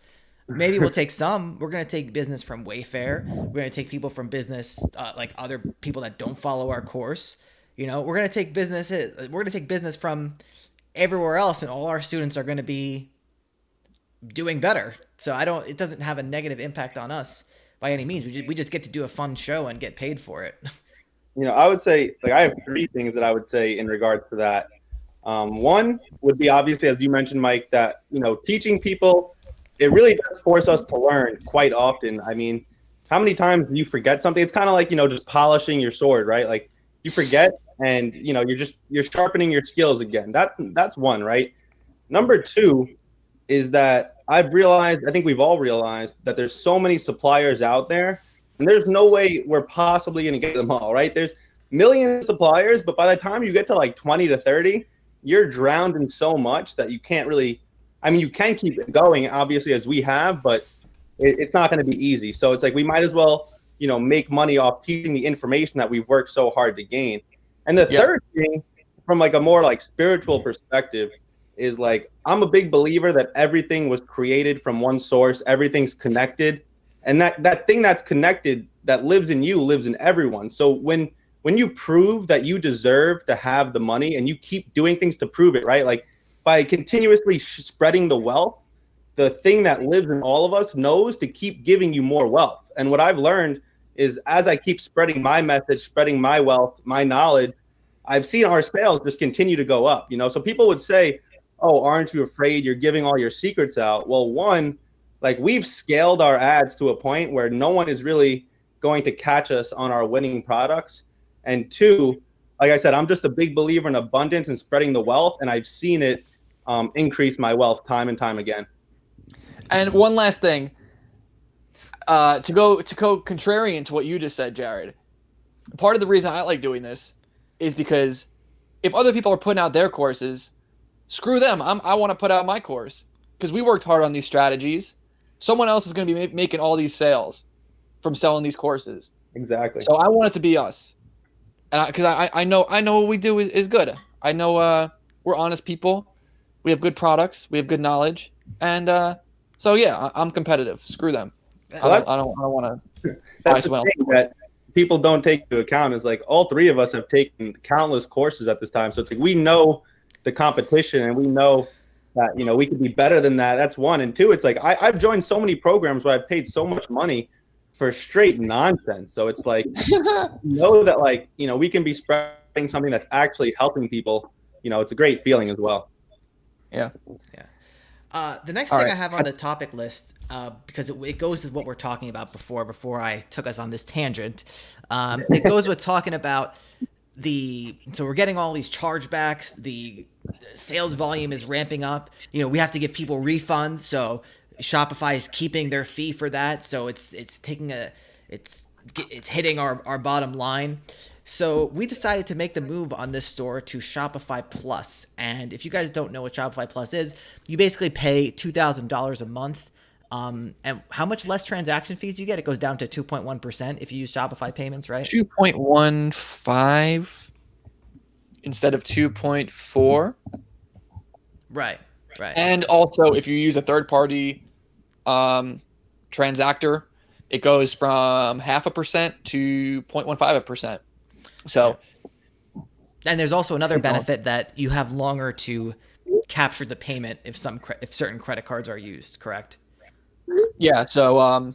Maybe we'll take some. We're going to take business from Wayfair. We're going to take people from business, like other people that don't follow our course. You know, we're going to take business. We're going to take business from everywhere else, and all our students are going to be doing better. So it doesn't have a negative impact on us by any means. We just get to do a fun show and get paid for it. I would say, like, I have three things that I would say in regards to that. One would be, obviously, as you mentioned, Mike, that, teaching people, it really does force us to learn quite often. I mean, how many times do you forget something? It's kind of like, just polishing your sword, right? Like, you forget and, you're sharpening your skills again. That's one, right? Number two is that I've realized, I think we've all realized, that there's so many suppliers out there, and there's no way we're possibly going to get them all, right? There's millions of suppliers, but by the time you get to like 20 to 30, you're drowned in so much that you can't really, you can keep it going, obviously, as we have, but it's not going to be easy. So it's like, we might as well, make money off teaching the information that we've worked so hard to gain. And the third thing, from like a more like spiritual perspective, is like, I'm a big believer that everything was created from one source, everything's connected, and that thing that's connected, that lives in you, lives in everyone. So when you prove that you deserve to have the money, and you keep doing things to prove it, right? Like, by continuously spreading the wealth, the thing that lives in all of us knows to keep giving you more wealth. And what I've learned is, as I keep spreading my message, spreading my wealth, my knowledge, I've seen our sales just continue to go up. So people would say, oh, aren't you afraid you're giving all your secrets out? Well, one, like, we've scaled our ads to a point where no one is really going to catch us on our winning products. And two, like I said, I'm just a big believer in abundance and spreading the wealth, and I've seen it increase my wealth time and time again. And one last thing, to go contrarian to what you just said, Jared. Part of the reason I like doing this is because if other people are putting out their courses, screw them. I want to put out my course because we worked hard on these strategies. Someone else is going to be making all these sales from selling these courses. Exactly. So I want it to be us, and because I know what we do is good. I know we're honest people. We have good products. We have good knowledge, and so yeah, I'm competitive. Screw them. I don't want to. That's the thing that people don't take into account is, like, all three of us have taken countless courses at this time. So it's like, we know the competition, and we know that, we could be better than that. That's one. And two, it's like, I've joined so many programs where I've paid so much money for straight nonsense. So it's like, that, like, we can be spreading something that's actually helping people. It's a great feeling as well. Yeah. The next thing I have on the topic list, because it goes with what we're talking about before I took us on this tangent, it goes with talking about so we're getting all these chargebacks, the sales volume is ramping up. We have to give people refunds, so Shopify is keeping their fee for that. So it's hitting our bottom line. So we decided to make the move on this store to Shopify Plus. And if you guys don't know what Shopify Plus is, you basically pay $2,000 a month. And how much less transaction fees do you get? It goes down to 2.1% if you use Shopify payments, right? 2.15 instead of 2.4. Right. And also, if you use a third-party transactor, it goes from 0.5% to 0.15%. So, and there's also another benefit that you have longer to capture the payment if certain credit cards are used. Correct? Yeah. So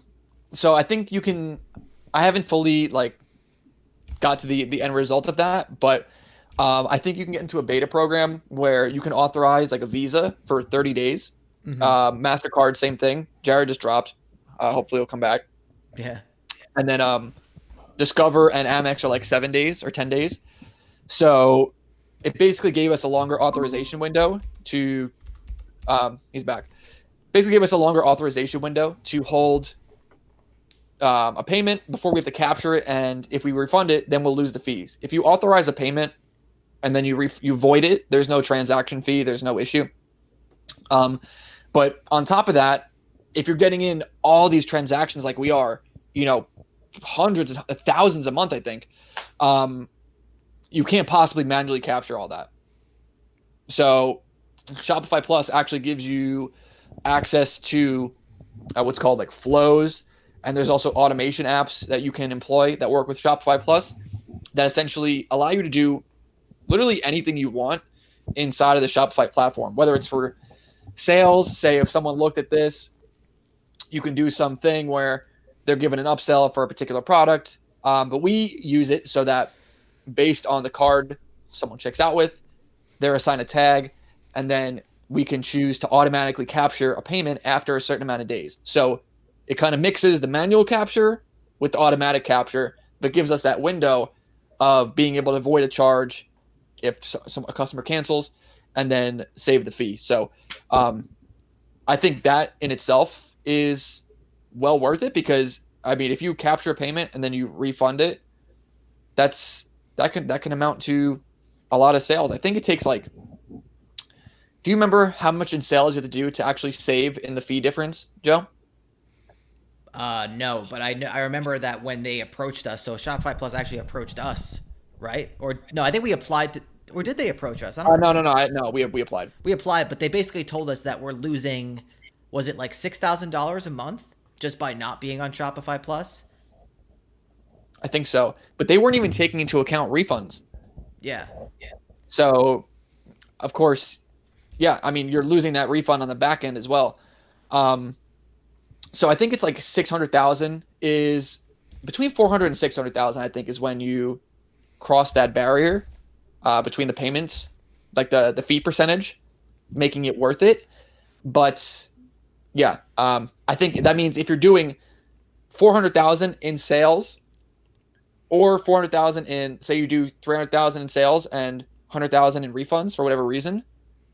I think you can. I haven't fully got to the end result of that, but I think you can get into a beta program where you can authorize like a Visa for 30 days. Mm-hmm. MasterCard, same thing. Jared just dropped. Hopefully he'll come back. Yeah. And then Discover and Amex are like 7 days or 10 days. So it basically gave us a longer authorization window to he's back. Basically gave us a longer authorization window to hold a payment before we have to capture it, and if we refund it, then we'll lose the fees. If you authorize a payment and then you void it, there's no transaction fee, there's no issue. But on top of that, if you're getting in all these transactions like we are, hundreds of thousands a month, I think, you can't possibly manually capture all that. So Shopify Plus actually gives you access to what's called like flows. And there's also automation apps that you can employ that work with Shopify Plus that essentially allow you to do literally anything you want inside of the Shopify platform, whether it's for sales. Say if someone looked at this, you can do something where they're given an upsell for a particular product. But we use it so that based on the card someone checks out with, they're assigned a tag, and then we can choose to automatically capture a payment after a certain amount of days. So it kind of mixes the manual capture with the automatic capture, but gives us that window of being able to avoid a charge if a customer cancels, and then save the fee. So I think that in itself is well worth it, because I mean, if you capture a payment and then you refund it, that can amount to a lot of sales. I think it takes like, do you remember how much in sales you have to do to actually save in the fee difference, Joe? No, but I remember that when they approached us, so Shopify Plus actually approached us, right? Or no, I think we applied to, or did they approach us? I don't No, remember. no. We applied. We applied, but they basically told us that we're losing, was it like $6,000 a month just by not being on Shopify Plus? I think so, but they weren't even taking into account refunds. Yeah. So, of course, yeah, I mean, you're losing that refund on the back end as well. So I think it's like 600,000 is between 400 and 600,000, I think, is when you cross that barrier between the payments, like the fee percentage, making it worth it. But yeah, I think that means if you're doing 400,000 in sales or 400,000 in, say you do 300,000 in sales and 100,000 in refunds for whatever reason,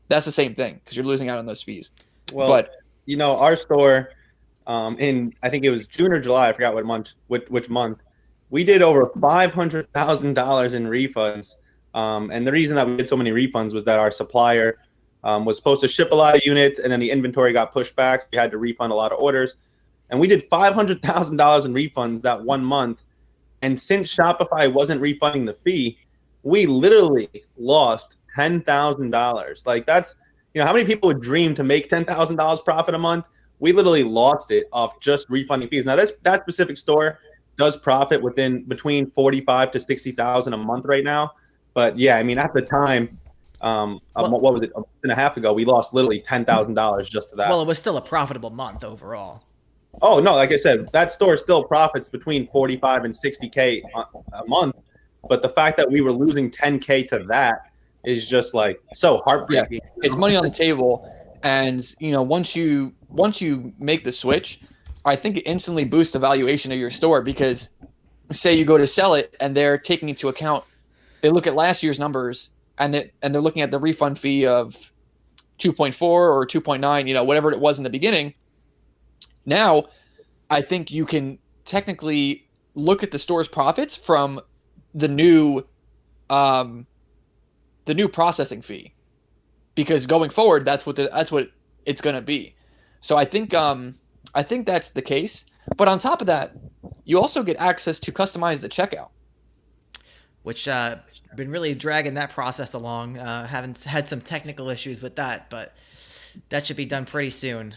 that's the same thing because you're losing out on those fees. Well, but our store, in I think it was June or July, I forgot which month, we did over $500,000 in refunds. And the reason that we did so many refunds was that our supplier was supposed to ship a lot of units, and then the inventory got pushed back. We had to refund a lot of orders, and we did $500,000 in refunds that 1 month. And since Shopify wasn't refunding the fee, we literally lost $10,000. Like, that's, how many people would dream to make $10,000 profit a month? We literally lost it off just refunding fees. Now, that specific store does profit between 45 to 60,000 a month right now. But yeah, I mean, at the time, what was it, a month and a half ago, we lost literally $10,000 just to that. Well, it was still a profitable month overall. Oh no, like I said, that store still profits between 45 and 60K a month. But the fact that we were losing 10K to that is just like so heartbreaking. Yeah, it's money on the table, and once you make the switch, I think it instantly boosts the valuation of your store, because say you go to sell it and they're taking into account, they look at last year's numbers and they're looking at the refund fee of 2.4 or 2.9, whatever it was in the beginning. Now, I think you can technically look at the store's profits from the new processing fee, because going forward, that's what it's going to be. So I think that's the case. But on top of that, you also get access to customize the checkout, which been really dragging that process along. Haven't had some technical issues with that, but that should be done pretty soon.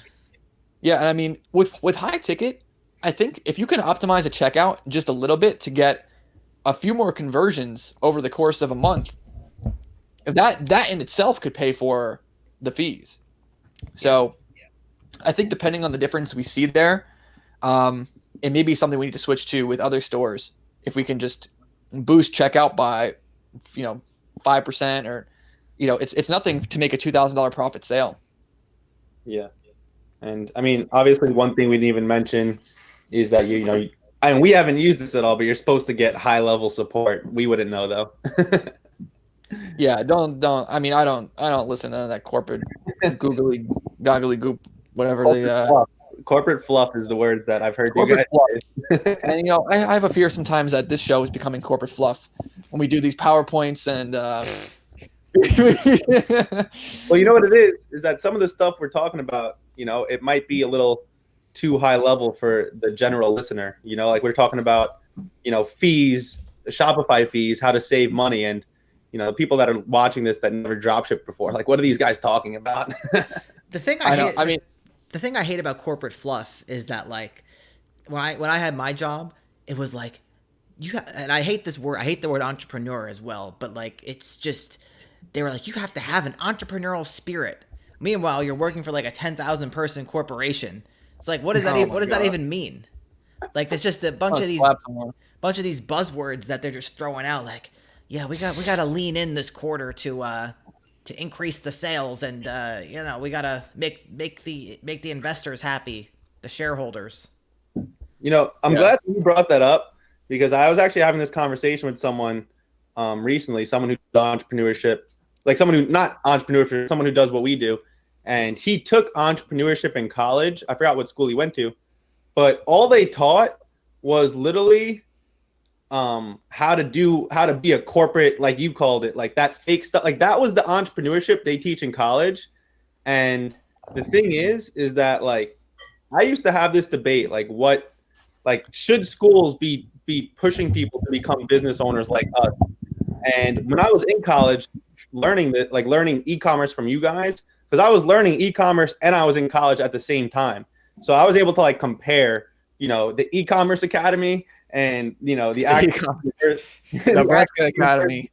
Yeah, and I mean, with High Ticket, I think if you can optimize a checkout just a little bit to get a few more conversions over the course of a month, that in itself could pay for the fees. So I think depending on the difference we see there, it may be something we need to switch to with other stores. If we can just boost checkout by 5%, or it's nothing to make a $2,000 profit sale. Yeah. And I mean, obviously, one thing we didn't even mention is that we haven't used this at all, but you're supposed to get high level support. We wouldn't know though. Yeah, don't. I mean, I don't listen to that corporate googly goop, whatever corporate fluff is the word that I've heard you guys say. And I have a fear sometimes that this show is becoming corporate fluff when we do these PowerPoints and. Well, you know what it is that some of the stuff we're talking about, it might be a little too high level for the general listener. Like we're talking about, fees, Shopify fees, how to save money, and the people that are watching this that never dropshipped before, like, what are these guys talking about? The thing the thing I hate about corporate fluff is that, like, when I had my job, it was like and I hate this word. I hate the word entrepreneur as well, but like it's just they were like, you have to have an entrepreneurial spirit. Meanwhile, you're working for like a 10,000 person corporation. It's like, what does that even mean? Like, it's just a bunch of these buzzwords that they're just throwing out. Like, yeah, we got to lean in this quarter to increase the sales, and we got to make the investors happy, the shareholders. I'm glad you brought that up, because I was actually having this conversation with someone recently, someone who does entrepreneurship, like someone who not entrepreneurship, someone who does what we do. And he took entrepreneurship in college. I forgot what school he went to, but all they taught was literally how to be a corporate, like you called it, like that fake stuff. Like that was the entrepreneurship they teach in college. And the thing is that, like, I used to have this debate, like should schools be pushing people to become business owners like us? And when I was in college, learning e-commerce from you guys, because I was learning e-commerce and I was in college at the same time. So I was able to like compare, the e-commerce academy and, the Nebraska Academy.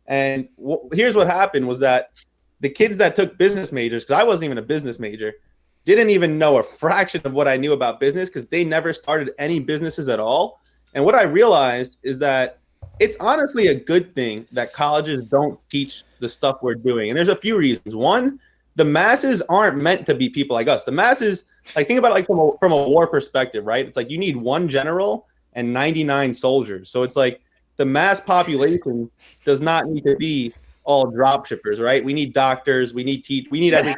And here's what happened was that the kids that took business majors, because I wasn't even a business major, didn't even know a fraction of what I knew about business, because they never started any businesses at all. And what I realized is that it's honestly a good thing that colleges don't teach the stuff we're doing. And there's a few reasons. One, the masses aren't meant to be people like us. The masses, like, think about it like from a war perspective, right? It's like you need one general and 99 soldiers. So it's like the mass population does not need to be all drop shippers, right? We need doctors, we need everything.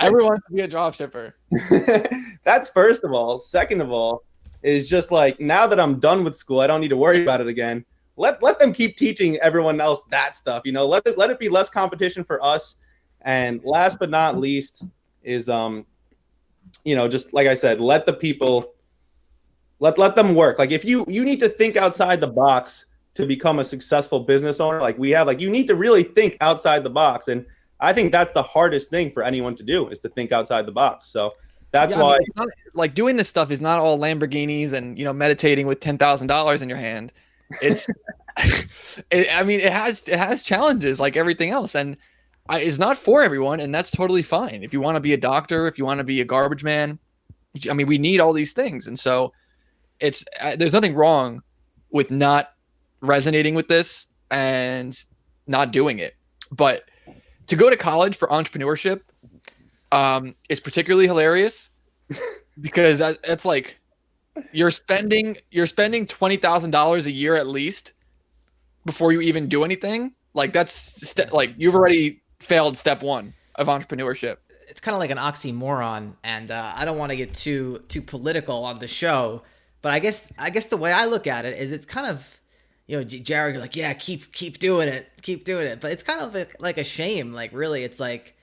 Everyone wants to be a drop shipper. That's first of all. Second of all, is just like, now that I'm done with school, I don't need to worry about it again. Let them keep teaching everyone else that stuff. Let it be less competition for us. And last but not least is just like I said, let the people let them work. Like, if you need to think outside the box to become a successful business owner, like we have, like, you need to really think outside the box. And I think that's the hardest thing for anyone to do, is to think outside the box. So that's why, it's not, like, doing this stuff is not all Lamborghinis and, meditating with $10,000 in your hand. It's, it has challenges like everything else. And it's not for everyone. And that's totally fine. If you want to be a doctor, if you want to be a garbage man, we need all these things. And so there's nothing wrong with not resonating with this and not doing it. But to go to college for entrepreneurship is particularly hilarious, because that's like you're spending $20,000 a year at least before you even do anything. Like, that's like you've already failed step one of entrepreneurship. It's kind of like an oxymoron, and I don't want to get too political on the show, but I guess the way I look at it is, it's kind of, Jared, you're like, yeah, keep doing it, but it's kind of like a shame. Like, really, it's like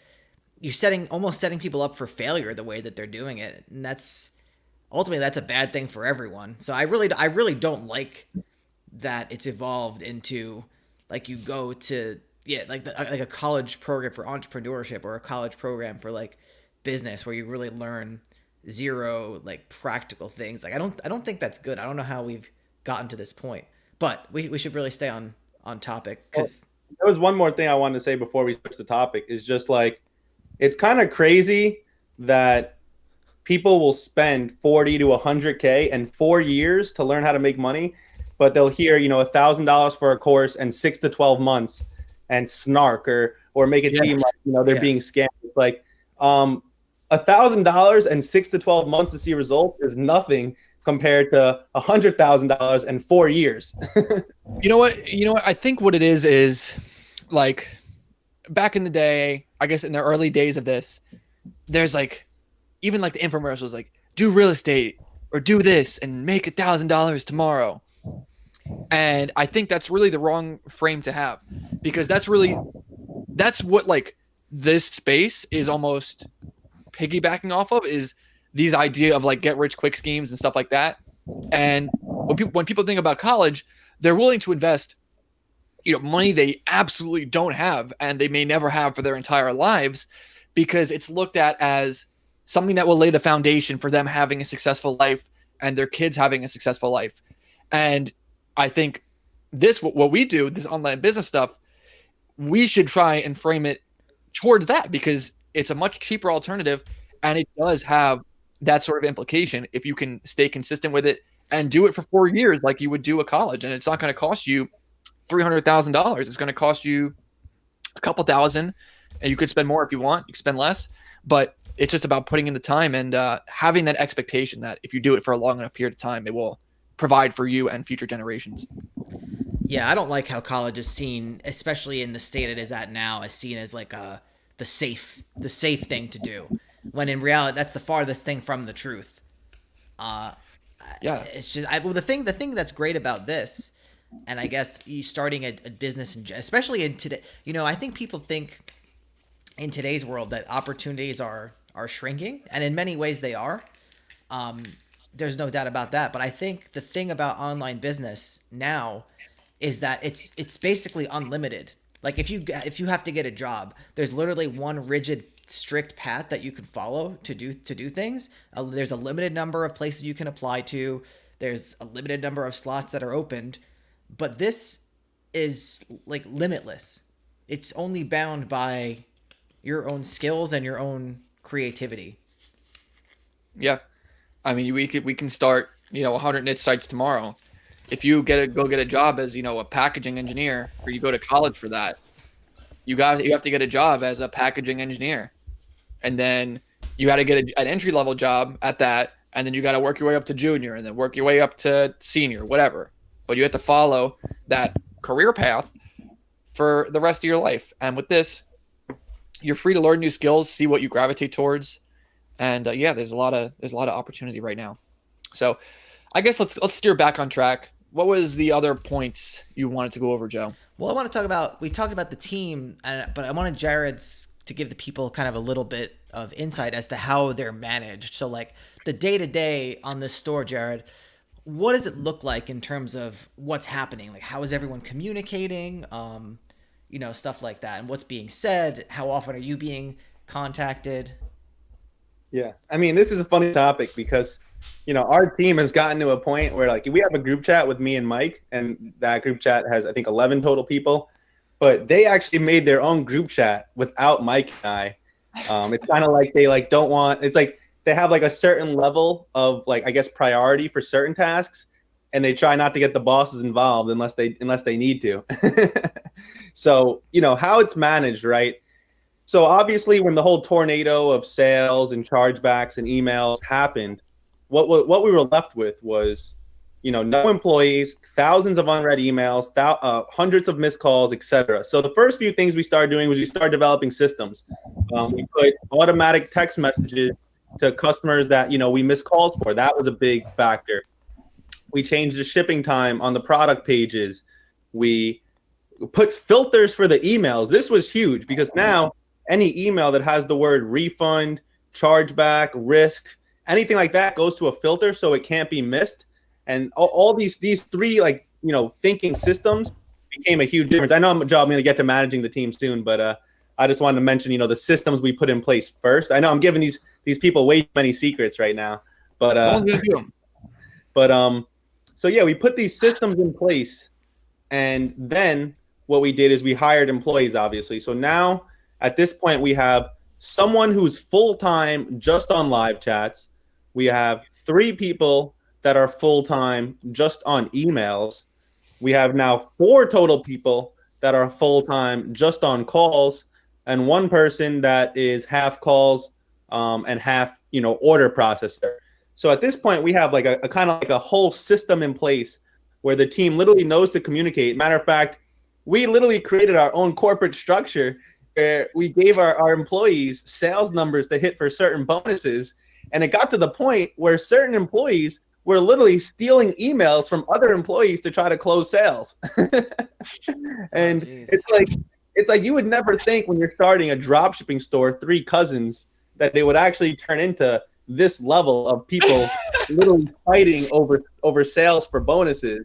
you're almost setting people up for failure the way that they're doing it, and that's a bad thing for everyone. So I really don't like that it's evolved into, like, you go to like a college program for entrepreneurship, or a college program for like business, where you really learn zero like practical things. Like, I don't think that's good. I don't know how we've gotten to this point, but we should really stay on topic, because there was one more thing I wanted to say before we switch the topic. Is just like, it's kind of crazy that people will spend 40 to 100K in 4 years to learn how to make money, but they'll hear, $1,000 for a course and 6 to 12 months and snark or make it seem like, they're being scammed. It's like, $1,000 and 6 to 12 months to see results is nothing compared to $100,000 in 4 years. You know what? I think what it is like, back in the day, I guess in the early days of this, there's like, even like the infomercials, like, do real estate or do this and make $1,000 tomorrow. And I think that's really the wrong frame to have, because that's what like this space is almost piggybacking off of is these idea of like get rich quick schemes and stuff like that. And when people think about college, they're willing to invest, money they absolutely don't have and they may never have for their entire lives, because it's looked at as something that will lay the foundation for them having a successful life and their kids having a successful life. And I think what we do, this online business stuff, we should try and frame it towards that, because it's a much cheaper alternative and it does have that sort of implication if you can stay consistent with it and do it for 4 years like you would do a college. And it's not going to cost you $300,000. It's going to cost you a couple thousand, and you could spend more if you want. You can spend less, but it's just about putting in the time and having that expectation that if you do it for a long enough period of time, it will provide for you and future generations. Yeah, I don't like how college is seen, especially in the state it is at now, as seen as like the safe thing to do, when in reality that's the farthest thing from the truth. Yeah, it's just the thing that's great about this, and I guess you starting a business, especially in today, I think people think in today's world that opportunities are shrinking, and in many ways they are. There's no doubt about that. But I think the thing about online business now is that it's basically unlimited. Like if you have to get a job, there's literally one rigid, strict path that you can follow to do things. There's a limited number of places you can apply to. There's a limited number of slots that are opened. But this is like limitless. It's only bound by your own skills and your own creativity. Yeah. I mean, we can start, 100 niche sites tomorrow. If you go get a job as, a packaging engineer, or you go to college for that, you have to get a job as a packaging engineer. And then you got to get an entry level job at that. And then you got to work your way up to junior, and then work your way up to senior, whatever. But you have to follow that career path for the rest of your life. And with this, you're free to learn new skills, see what you gravitate towards. And there's a lot of opportunity right now. So I guess let's steer back on track. What was the other points you wanted to go over, Joe? Well, we talked about the team, but I wanted Jared's to give the people kind of a little bit of insight as to how they're managed. So like the day-to-day on this store, Jared, what does it look like in terms of what's happening? Like how is everyone communicating? Stuff like that. And what's being said? How often are you being contacted? Yeah. I mean, this is a funny topic because, our team has gotten to a point where like we have a group chat with me and Mike, and that group chat has, I think, 11 total people, but they actually made their own group chat without Mike and I. It's kind of like they like don't want, it's like they have like a certain level of like, I guess, priority for certain tasks, and they try not to get the bosses involved unless they need to. So, how it's managed, right? So obviously when the whole tornado of sales and chargebacks and emails happened, what we were left with was, no employees, thousands of unread emails, hundreds of missed calls, etc. So the first few things we started doing was we started developing systems. We put automatic text messages to customers that, we missed calls for. That was a big factor. We changed the shipping time on the product pages. We put filters for the emails. This was huge because now any email that has the word refund, chargeback, risk, anything like that goes to a filter so it can't be missed. And all these three thinking systems became a huge difference. I know I'm going to get to managing the team soon, but I just wanted to mention the systems we put in place first. I know I'm giving these people way too many secrets right now, but so yeah, we put these systems in place, and then what we did is we hired employees, obviously. So now at this point we have someone who's full-time just on live chats. We have 3 people that are full-time just on emails. We have now 4 total people that are full-time just on calls, and 1 person that is half calls and half, order processor. So at this point, we have like a kind of like a whole system in place where the team literally knows to communicate. Matter of fact, we literally created our own corporate structure where we gave our employees sales numbers to hit for certain bonuses. And it got to the point where certain employees were literally stealing emails from other employees to try to close sales. And it's like you would never think when you're starting a dropshipping store, 3 cousins, that they would actually turn into this level of people literally fighting over sales for bonuses.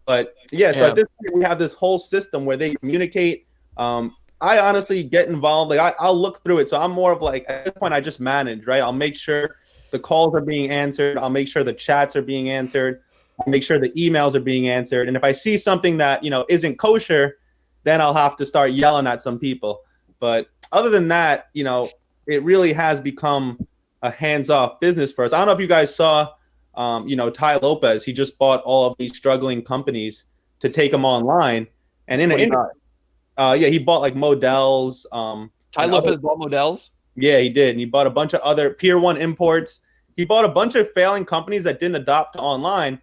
But yeah, so at this point we have this whole system where they communicate. I honestly get involved. Like I'll look through it. So I'm more of like, at this point I just manage, right? I'll make sure the calls are being answered. I'll make sure the chats are being answered. I'll make sure the emails are being answered. And if I see something that, isn't kosher, then I'll have to start yelling at some people. But other than that, it really has become a hands-off business for us. I don't know if you guys saw, Ty Lopez. He just bought all of these struggling companies to take them online. And he bought like Models. Ty Lopez bought Models? Yeah, he did. And he bought a bunch of other Pier 1 imports. He bought a bunch of failing companies that didn't adopt to online.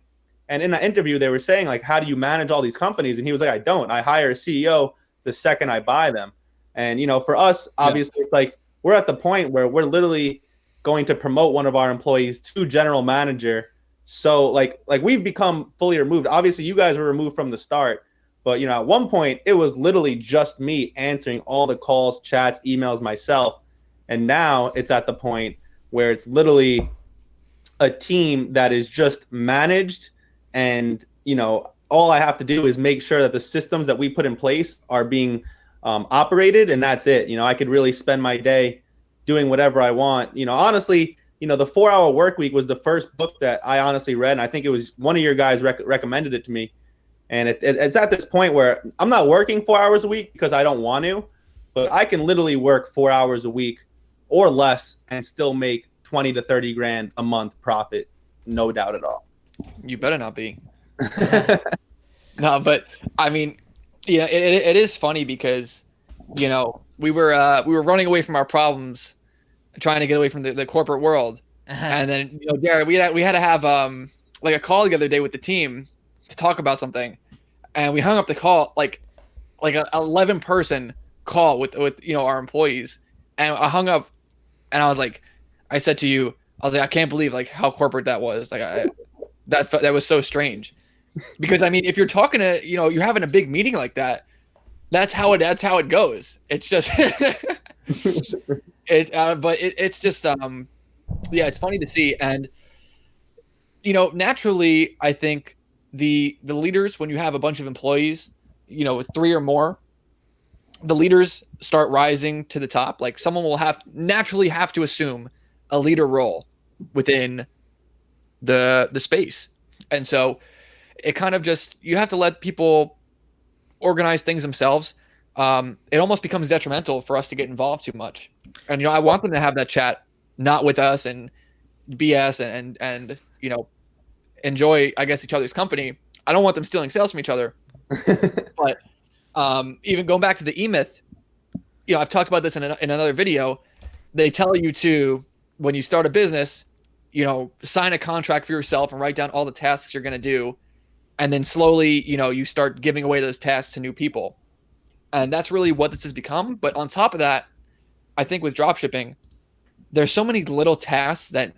And in that interview, they were saying, like, how do you manage all these companies? And he was like, I don't. I hire a CEO the second I buy them. And, for us, obviously, it's like we're at the point where we're literally going to promote one of our employees to general manager. So, like we've become fully removed. Obviously, you guys were removed from the start. But, at one point, it was literally just me answering all the calls, chats, emails myself. And now it's at the point where it's literally a team that is just managed. And, all I have to do is make sure that the systems that we put in place are being operated. And that's it. I could really spend my day doing whatever I want. Honestly, the 4-Hour Work Week was the first book that I honestly read. And I think it was one of your guys recommended it to me. And it's at this point where I'm not working 4 hours a week because I don't want to, but I can literally work 4 hours a week or less and still make 20 to 30 grand a month profit. No doubt at all. You better not be. No, but I mean, it is funny because, we were running away from our problems, trying to get away from the corporate world. And then, Jared, we had to have like a call the other day with the team to talk about something. And we hung up the call, like an 11-person call with our employees. And I hung up and I said to you, I can't believe like how corporate that was. Like that was so strange. Because I mean, if you're talking to, you're having a big meeting like that, that's how it goes. It's just but it's just it's funny to see. And naturally, I think the leaders, when you have a bunch of employees, with 3 or more, the leaders start rising to the top. Like someone will naturally have to assume a leader role within the space. And so it kind of just, you have to let people organize things themselves. It almost becomes detrimental for us to get involved too much. And, I want them to have that chat, not with us and BS and enjoy, I guess, each other's company. I don't want them stealing sales from each other. But even going back to the E-Myth, I've talked about this in another video. They tell you to, when you start a business, sign a contract for yourself and write down all the tasks you're going to do. And then slowly, you start giving away those tasks to new people. And that's really what this has become. But on top of that, I think with dropshipping, there's so many little tasks that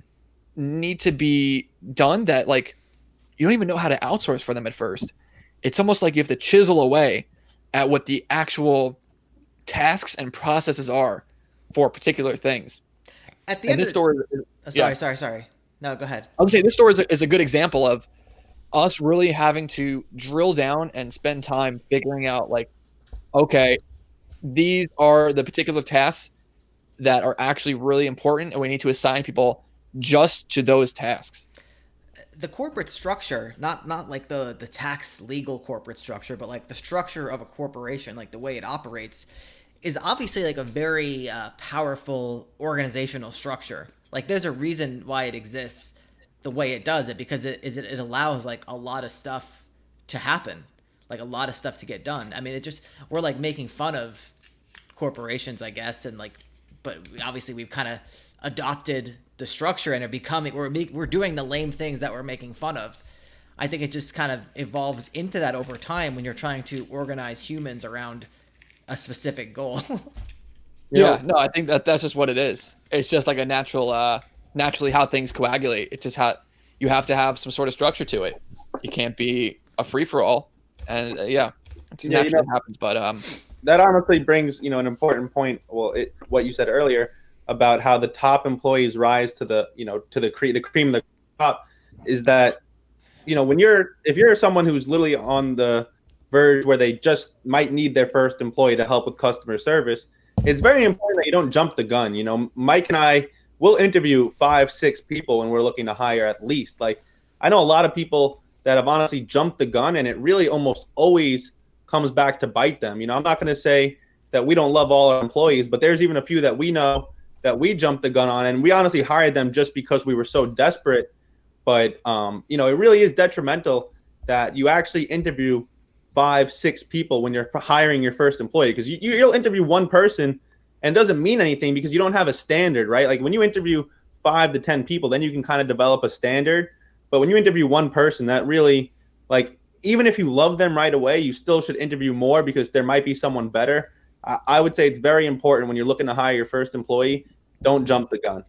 need to be done that like you don't even know how to outsource for them at first. It's almost like you have to chisel away at what the actual tasks and processes are for particular things. At the end of the sorry. No, go ahead. I would say this story is a good example of us really having to drill down and spend time figuring out like, okay, these are the particular tasks that are actually really important, and we need to assign people just to those tasks. The corporate structure, not like the tax legal corporate structure, but like the structure of a corporation, like the way it operates, is obviously like a very powerful organizational structure. Like there's a reason why it exists the way it does it, because it allows like a lot of stuff to happen, like a lot of stuff to get done. I mean, we're like making fun of corporations, I guess, and like, but obviously we've kind of adopted the structure and we're doing the lame things that we're making fun of. I think it just kind of evolves into that over time when you're trying to organize humans around a specific goal. Yeah, no, I think that's just what it is. It's just like a naturally how things coagulate. It's just how you have to have some sort of structure to it. You can't be a free for all. And it naturally happens. But that honestly brings an important point. Well, what you said earlier about how the top employees rise to the, to the cream of the crop is that, if you're someone who's literally on the verge where they just might need their first employee to help with customer service, it's very important that you don't jump the gun. Mike and I will interview 5-6 people when we're looking to hire at least. Like, I know a lot of people that have honestly jumped the gun, and it really almost always comes back to bite them. I'm not going to say that we don't love all our employees, but there's even a few that we know that we jumped the gun on, and we honestly hired them just because we were so desperate. But, it really is detrimental that you actually interview 5-6 people when you're hiring your first employee, because you'll interview one person and it doesn't mean anything because you don't have a standard, right? Like, when you interview 5 to 10 people, then you can kind of develop a standard. But when you interview one person, that really, like, even if you love them right away, you still should interview more because there might be someone better. I would say it's very important when you're looking to hire your first employee, don't jump the gun.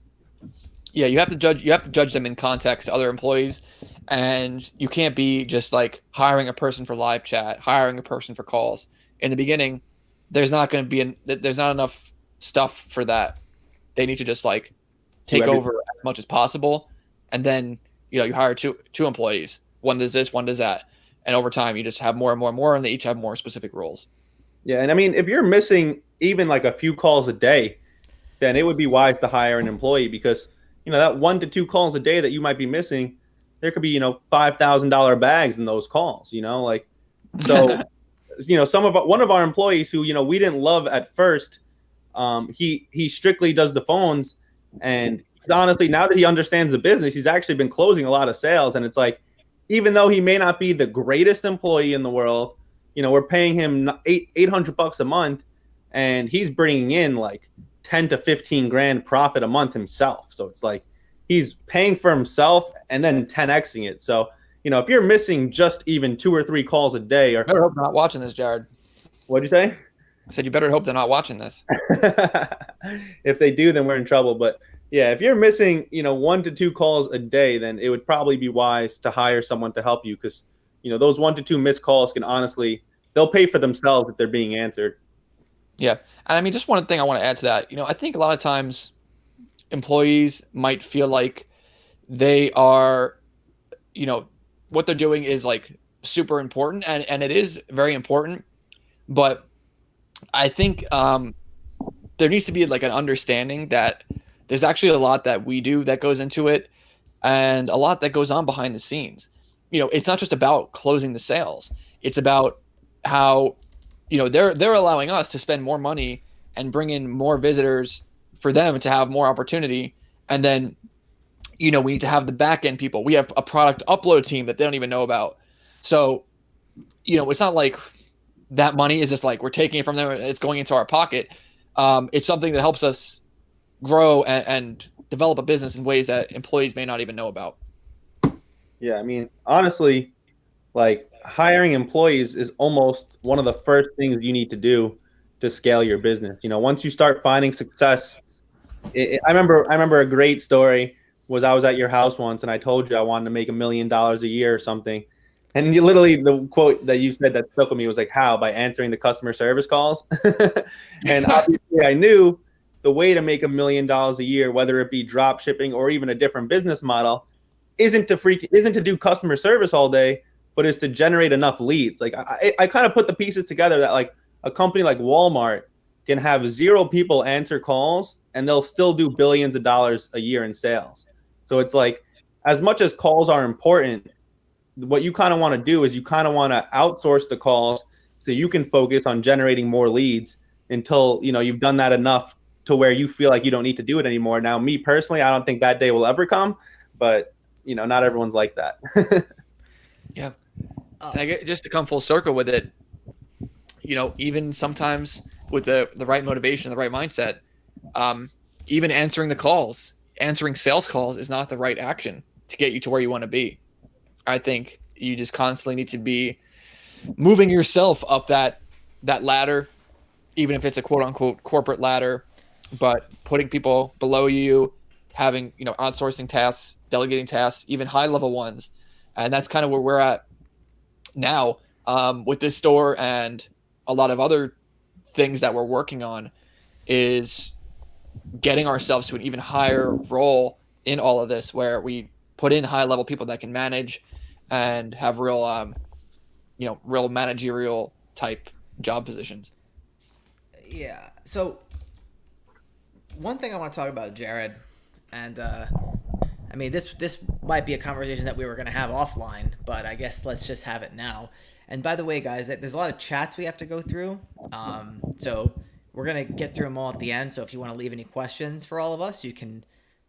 Yeah, you have to judge them in context to other employees, and you can't be just like hiring a person for live chat, hiring a person for calls. In the beginning, there's not enough stuff for that. They need to just like take over as much as possible, and then you hire two employees. One does this, one does that, and over time you just have more and more and more, and they each have more specific roles. Yeah, and I mean, if you're missing even like a few calls a day, then it would be wise to hire an employee, because that 1 to 2 calls a day that you might be missing, there could be $5,000 bags in those calls. Like, so one of our employees who we didn't love at first, he strictly does the phones, and honestly, now that he understands the business, he's actually been closing a lot of sales. And it's like, even though he may not be the greatest employee in the world, we're paying him $800 a month, and he's bringing in like 10 to 15 grand profit a month himself. So it's like he's paying for himself and then 10xing it. So, if you're missing just even 2 or 3 calls a day, or better hope they're not watching this, Jared. What'd you say? I said you better hope they're not watching this. If they do, then we're in trouble. But yeah, if you're missing, 1 to 2 calls a day, then it would probably be wise to hire someone to help you, because, those 1 to 2 missed calls can honestly, they'll pay for themselves if they're being answered. Yeah. And I mean, just one thing I want to add to that, I think a lot of times employees might feel like they are, what they're doing is like super important, and it is very important. But I think there needs to be like an understanding that there's actually a lot that we do that goes into it, and a lot that goes on behind the scenes. It's not just about closing the sales. It's about how they're allowing us to spend more money and bring in more visitors for them to have more opportunity. And then, we need to have the back end people. We have a product upload team that they don't even know about. So, it's not like that money is just like we're taking it from them, it's going into our pocket. It's something that helps us grow and develop a business in ways that employees may not even know about. Yeah, I mean, honestly, like, hiring employees is almost one of the first things you need to do to scale your business. Once you start finding success, I remember a great story was I was at your house once, and I told you I wanted to make $1 million a year or something. And literally the quote that you said that stuck with me was like, how? By answering the customer service calls. And obviously I knew the way to make $1 million a year, whether it be drop shipping or even a different business model, isn't to do customer service all day, but is to generate enough leads. Like, I kind of put the pieces together that like a company like Walmart can have 0 people answer calls and they'll still do billions of dollars a year in sales. So it's like, as much as calls are important, what you kind of want to do is you kind of want to outsource the calls so you can focus on generating more leads until, you've done that enough to where you feel like you don't need to do it anymore. Now, me personally, I don't think that day will ever come, but not everyone's like that. Yeah. And I get, just to come full circle with it, even sometimes with the right motivation, the right mindset, even answering sales calls is not the right action to get you to where you want to be. I think you just constantly need to be moving yourself up that ladder, even if it's a quote unquote corporate ladder, but putting people below you, having, outsourcing tasks, delegating tasks, even high level ones. And that's kind of where we're at now, with this store and a lot of other things that we're working on, is getting ourselves to an even higher role in all of this, where we put in high level people that can manage and have real, real managerial type job positions. Yeah. So one thing I want to talk about, Jared, and I mean this might be a conversation that we were going to have offline, but I guess let's just have it now. And by the way, guys, there's a lot of chats we have to go through. So we're gonna get through them all at the end. So if you want to leave any questions for all of us, you can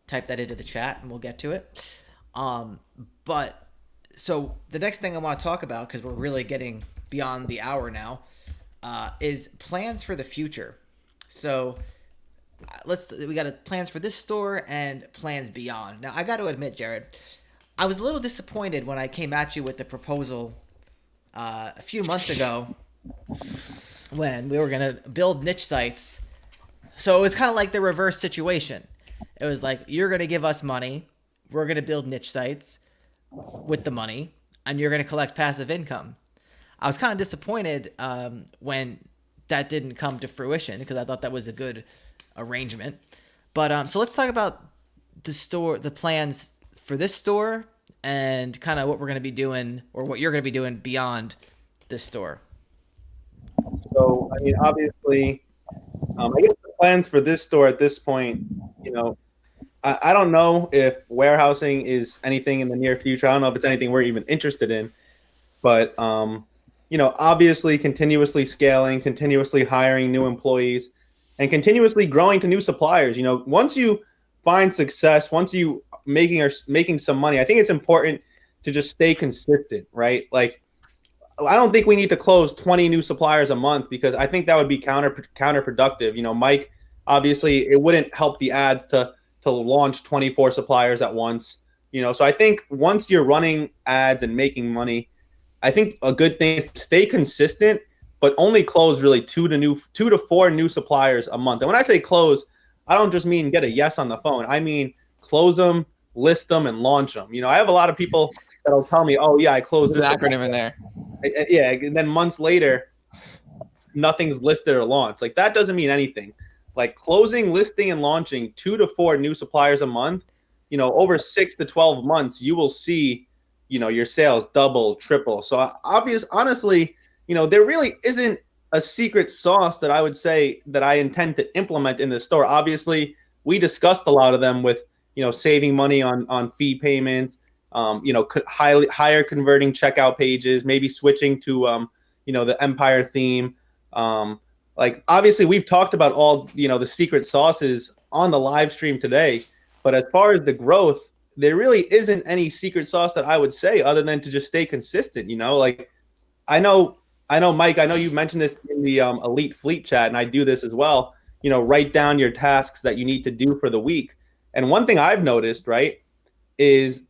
type that into the chat, and we'll get to it. But so the next thing I want to talk about, because we're really getting beyond the hour now, is plans for the future. So we got plans for this store and plans beyond. Now I got to admit, Jared, I was a little disappointed when I came at you with the proposal a few months ago when we were gonna build niche sites. So it was kind of like the reverse situation. It was like, you're gonna give us money, we're gonna build niche sites with the money, and you're gonna collect passive income. I was kind of disappointed when that didn't come to fruition, because I thought that was a good arrangement. But so let's talk about the plans for this store, and kind of what we're going to be doing, or what you're going to be doing beyond this store. So, I mean, obviously, I guess the plans for this store at this point, I don't know if warehousing is anything in the near future. I don't know if it's anything we're even interested in. But, obviously continuously scaling, continuously hiring new employees, and continuously growing to new suppliers. Once you find success, once you making some money, I think it's important to just stay consistent, right? Like, I don't think we need to close 20 new suppliers a month, because I think that would be counterproductive. Mike, obviously it wouldn't help the ads to launch 24 suppliers at once. So I think once you're running ads and making money, I think a good thing is to stay consistent, but only close really 2 to 4 new suppliers a month. And when I say close, I don't just mean get a yes on the phone. I mean close them, list them, and launch them. I have a lot of people that'll tell me, "Oh yeah, I closed this." There's an acronym in there. Yeah, and then months later, nothing's listed or launched. Like, that doesn't mean anything. Like, closing, listing, and launching 2 to 4 new suppliers a month, over 6 to 12 months, you will see, your sales double, triple. So honestly, there really isn't a secret sauce that I would say that I intend to implement in the store. Obviously, we discussed a lot of them with, saving money on fee payments, higher converting checkout pages, maybe switching to, the Empire theme. Like, obviously we've talked about all, the secret sauces on the live stream today, but as far as the growth, there really isn't any secret sauce that I would say other than to just stay consistent. Like, I know, Mike, I know you mentioned this in the Elite Fleet chat, and I do this as well. Write down your tasks that you need to do for the week. And one thing I've noticed, right, is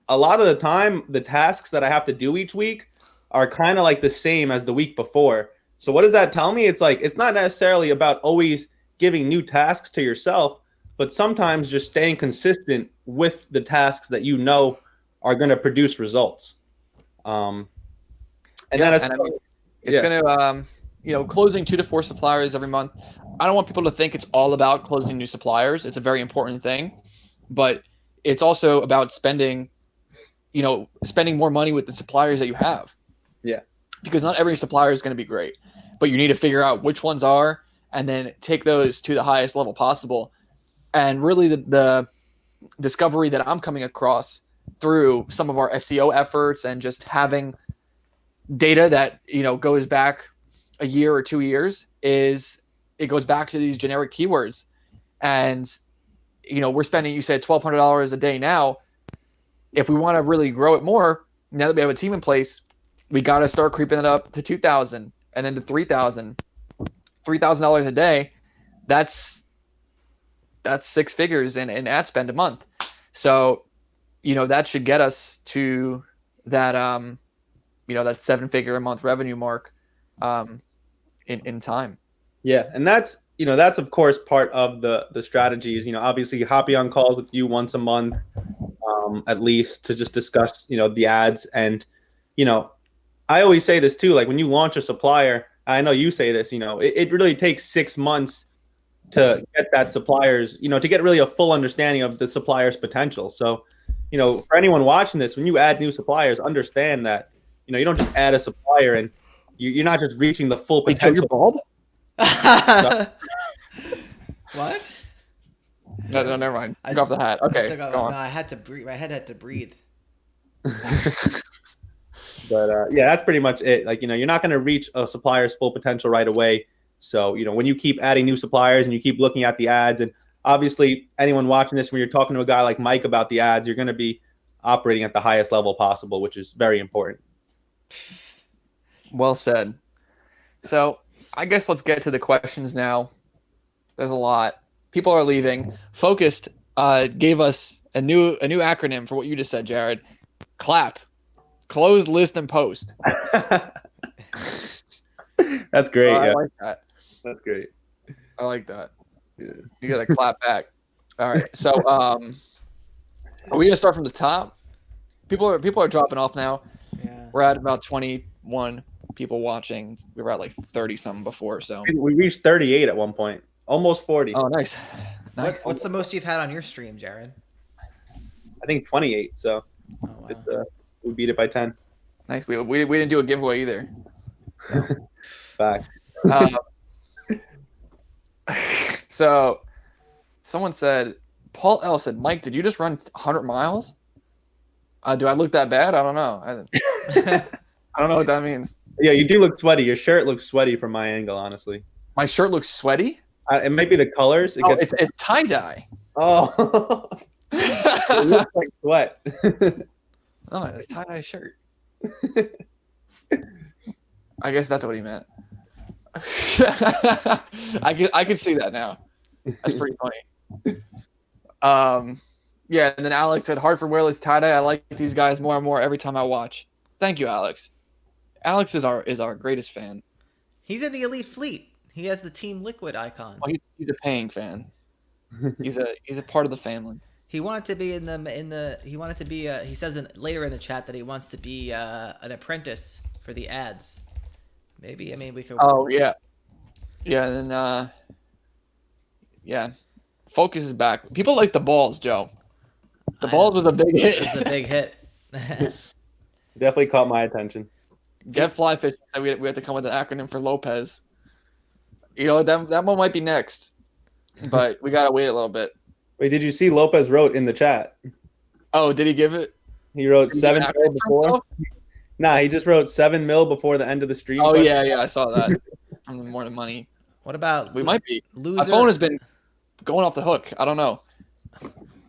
a lot of the time, the tasks that I have to do each week are kind of like the same as the week before. So what does that tell me? It's like, it's not necessarily about always giving new tasks to yourself, but sometimes just staying consistent with the tasks that are going to produce results. Then it's going to, closing 2 to 4 suppliers every month. I don't want people to think it's all about closing new suppliers. It's a very important thing, but it's also about spending more money with the suppliers that you have. Yeah. Because not every supplier is going to be great, but you need to figure out which ones are, and then take those to the highest level possible. And really the discovery that I'm coming across through some of our SEO efforts, and just having data that, goes back a year or 2 years, is it goes back to these generic keywords. And, we're spending, you said $1,200 a day now. If we want to really grow it more, now that we have a team in place, we got to start creeping it up to $2,000, and then to $3,000. $3,000 a day. That's 6 figures in ad spend a month. So, that should get us to that, that 7-figure a month revenue mark, in time. Yeah. And that's of course part of the strategy is, obviously hopping on calls with you once a month, at least, to just discuss, the ads. And, I always say this too, like, when you launch a supplier, I know you say this, it really takes 6 months to get that supplier's, to get really a full understanding of the supplier's potential. So, for anyone watching this, when you add new suppliers, understand that, you don't just add a supplier and you're not just reaching the full Wait, Joe, you're potential. bald? What? No, never mind. Take off the hat. Okay, go No, on. I had to breathe. My head had to breathe. But yeah, that's pretty much it. Like, you're not going to reach a supplier's full potential right away. So, when you keep adding new suppliers and you keep looking at the ads, and obviously anyone watching this, when you're talking to a guy like Mike about the ads, you're going to be operating at the highest level possible, which is very important. Well said. So I guess let's get to the questions now. There's a lot. People are leaving. Focused gave us a new acronym for what you just said, Jared. CLAP. Close, list, and post. That's great. I Yeah, like that. that's great. I like that. Yeah. You gotta clap back. All right. So are we gonna start from the top? People are dropping off now. Yeah. We're at about 21 people watching. We were at like 30 something before. So We reached 38 at one point, almost 40. oh, nice. Nice. What's the most you've had on your stream, Jared? I think 28. So Oh, wow. it's, we beat it by 10. Nice. We didn't do a giveaway either. Back. So someone said, Paul L said, Mike, did you just run 100 miles? Do I look that bad? I don't know. I don't know what that means. Yeah, you do look sweaty. Your shirt looks sweaty from my angle, honestly. My shirt looks sweaty. It might be the colors. It's tie dye. Oh, it looks like sweat. Oh, it's tie dye shirt. I guess that's what he meant. I could see that now. That's pretty funny. Yeah, and then Alex said Hartford Whalers tie dye. I like these guys more and more every time I watch. Thank you, Alex. Alex is our greatest fan. He's in the elite fleet. He has the Team Liquid icon. Well, he's a paying fan. He's a part of the family. He wanted to be he wanted to be he says later in the chat that he wants to be an apprentice for the ads. Maybe we could. Oh yeah, yeah. And then yeah, Focus is back. People like the balls, Joe. The balls was a big hit. It was a big hit. Definitely caught my attention. Get Fly Fish said we have to come with an acronym for Lopez. That one might be next, but we gotta wait a little bit. Wait, did you see Lopez wrote in the chat? Oh, did he give it? He wrote Did he 7 give an mil acronym for before. himself? Nah, he just wrote 7 mil before the end of the stream. Oh question. yeah, I saw that. From the Morning Money. What about We might be. loser? My phone has been going off the hook. I don't know.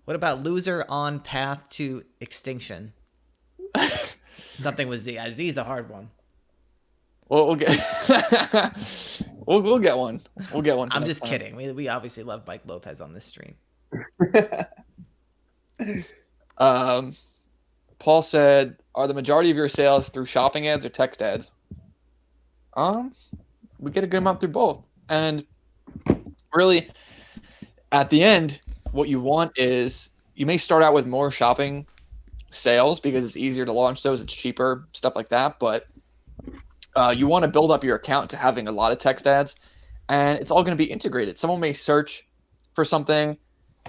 What about loser on path to extinction? Something with Z. Z is a hard one. We'll get we'll get one. We'll get one. for I'm next just time. kidding. We obviously love Mike Lopez on this stream. Paul said, "Are the majority of your sales through shopping ads or text ads?" We get a good amount through both, and really, at the end, what you want is you may start out with more shopping sales because it's easier to launch those, it's cheaper, stuff like that, but you want to build up your account to having a lot of text ads, and it's all going to be integrated. Someone may search for something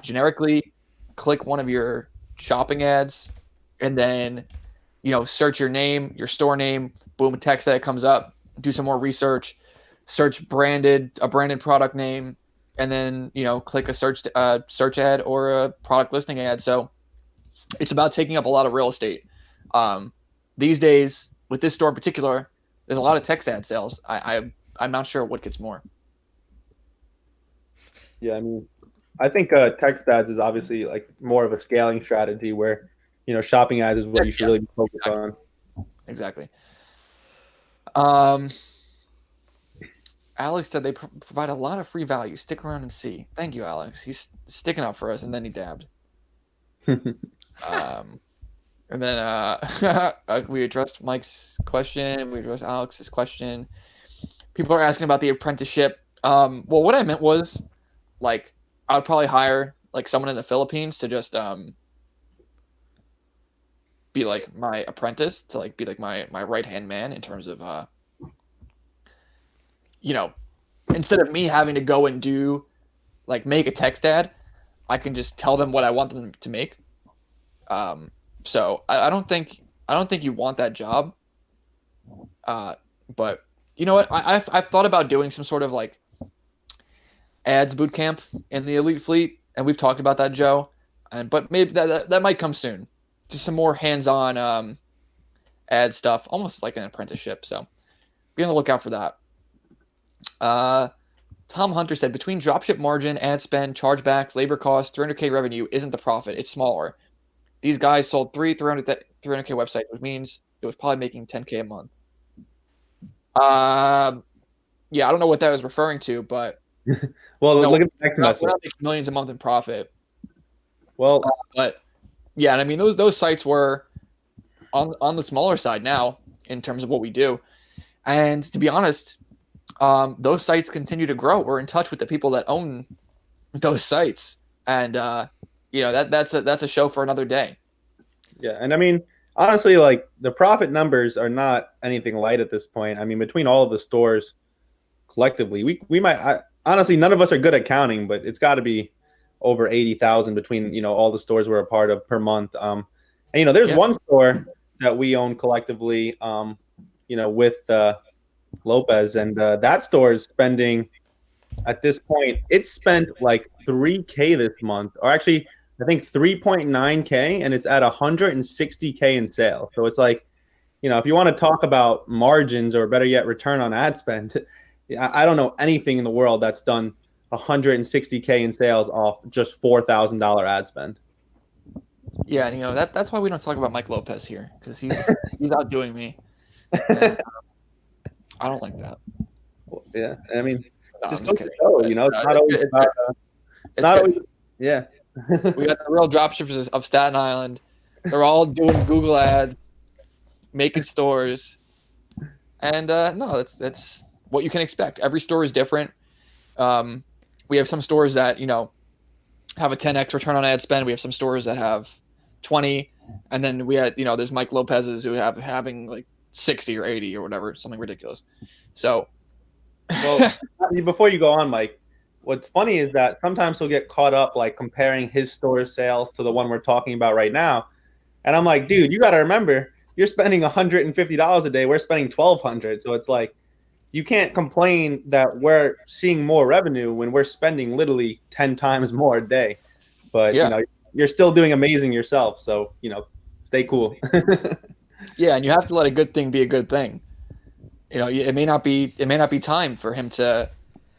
generically, click one of your shopping ads, and then search your name, your store name, boom, a text ad comes up, do some more research, search a branded product name, and then click a search ad or a product listing ad. So it's about taking up a lot of real estate. These days, with this store in particular, there's a lot of text ad sales. I'm not sure what gets more. Yeah, I think text ads is obviously like more of a scaling strategy where, shopping ads is what you should really be focused on. Exactly. Alex said they provide a lot of free value. Stick around and see. Thank you, Alex. He's sticking up for us, and then he dabbed. And then we addressed Mike's question. We addressed Alex's question. People are asking about the apprenticeship. Well, what I meant was, like, I would probably hire like someone in the Philippines to just be like my apprentice, to like be like my right hand man in terms of instead of me having to go and do like make a text ad, I can just tell them what I want them to make. So I don't think you want that job. But you know what? I've thought about doing some sort of like ads boot camp in the elite fleet, and we've talked about that, Joe. But maybe that might come soon. Just some more hands-on ad stuff, almost like an apprenticeship. So be on the lookout for that. Tom Hunter said, between dropship margin, ad spend, chargebacks, labor costs, 300K revenue isn't the profit. It's smaller. These guys sold 300K websites, which means it was probably making 10K a month. Yeah, I don't know what that was referring to, but well, look at the next message. We're not making millions a month in profit. Well, but yeah, and I mean those sites were on the smaller side now in terms of what we do, and to be honest, those sites continue to grow. We're in touch with the people that own those sites, and that's a show for another day. Yeah, and I mean, honestly, like the profit numbers are not anything light at this point. I mean, between all of the stores collectively, we might honestly, none of us are good at counting, but it's got to be over 80,000 between all the stores we're a part of per month. And there's one store that we own collectively, with Lopez, and that store is spending at this point. It's spent like 3K this month, or actually, I think 3.9K, and it's at 160K in sales. So it's like, if you want to talk about margins or better yet, return on ad spend, I don't know anything in the world that's done 160K in sales off just $4,000 ad spend. Yeah, and that's why we don't talk about Mike Lopez here, because he's outdoing me. And, I don't like that. Yeah, I mean, no, just I'm goes to show, it's not always about. It's not always. Yeah. We got the real dropshippers of Staten Island. They're all doing Google ads, making stores, and no, that's what you can expect. Every store is different. We have some stores that have a 10x return on ad spend. We have some stores that have 20, and then we had there's Mike Lopez's who having like 60 or 80 or whatever, something ridiculous. So, well, before you go on, Mike, what's funny is that sometimes he'll get caught up like comparing his store sales to the one we're talking about right now, and I'm like, dude, you got to remember, you're spending $150 a day. We're spending $1,200, so it's like you can't complain that we're seeing more revenue when we're spending literally 10 times more a day. But you're still doing amazing yourself, so stay cool. Yeah, and you have to let a good thing be a good thing. It may not be time for him to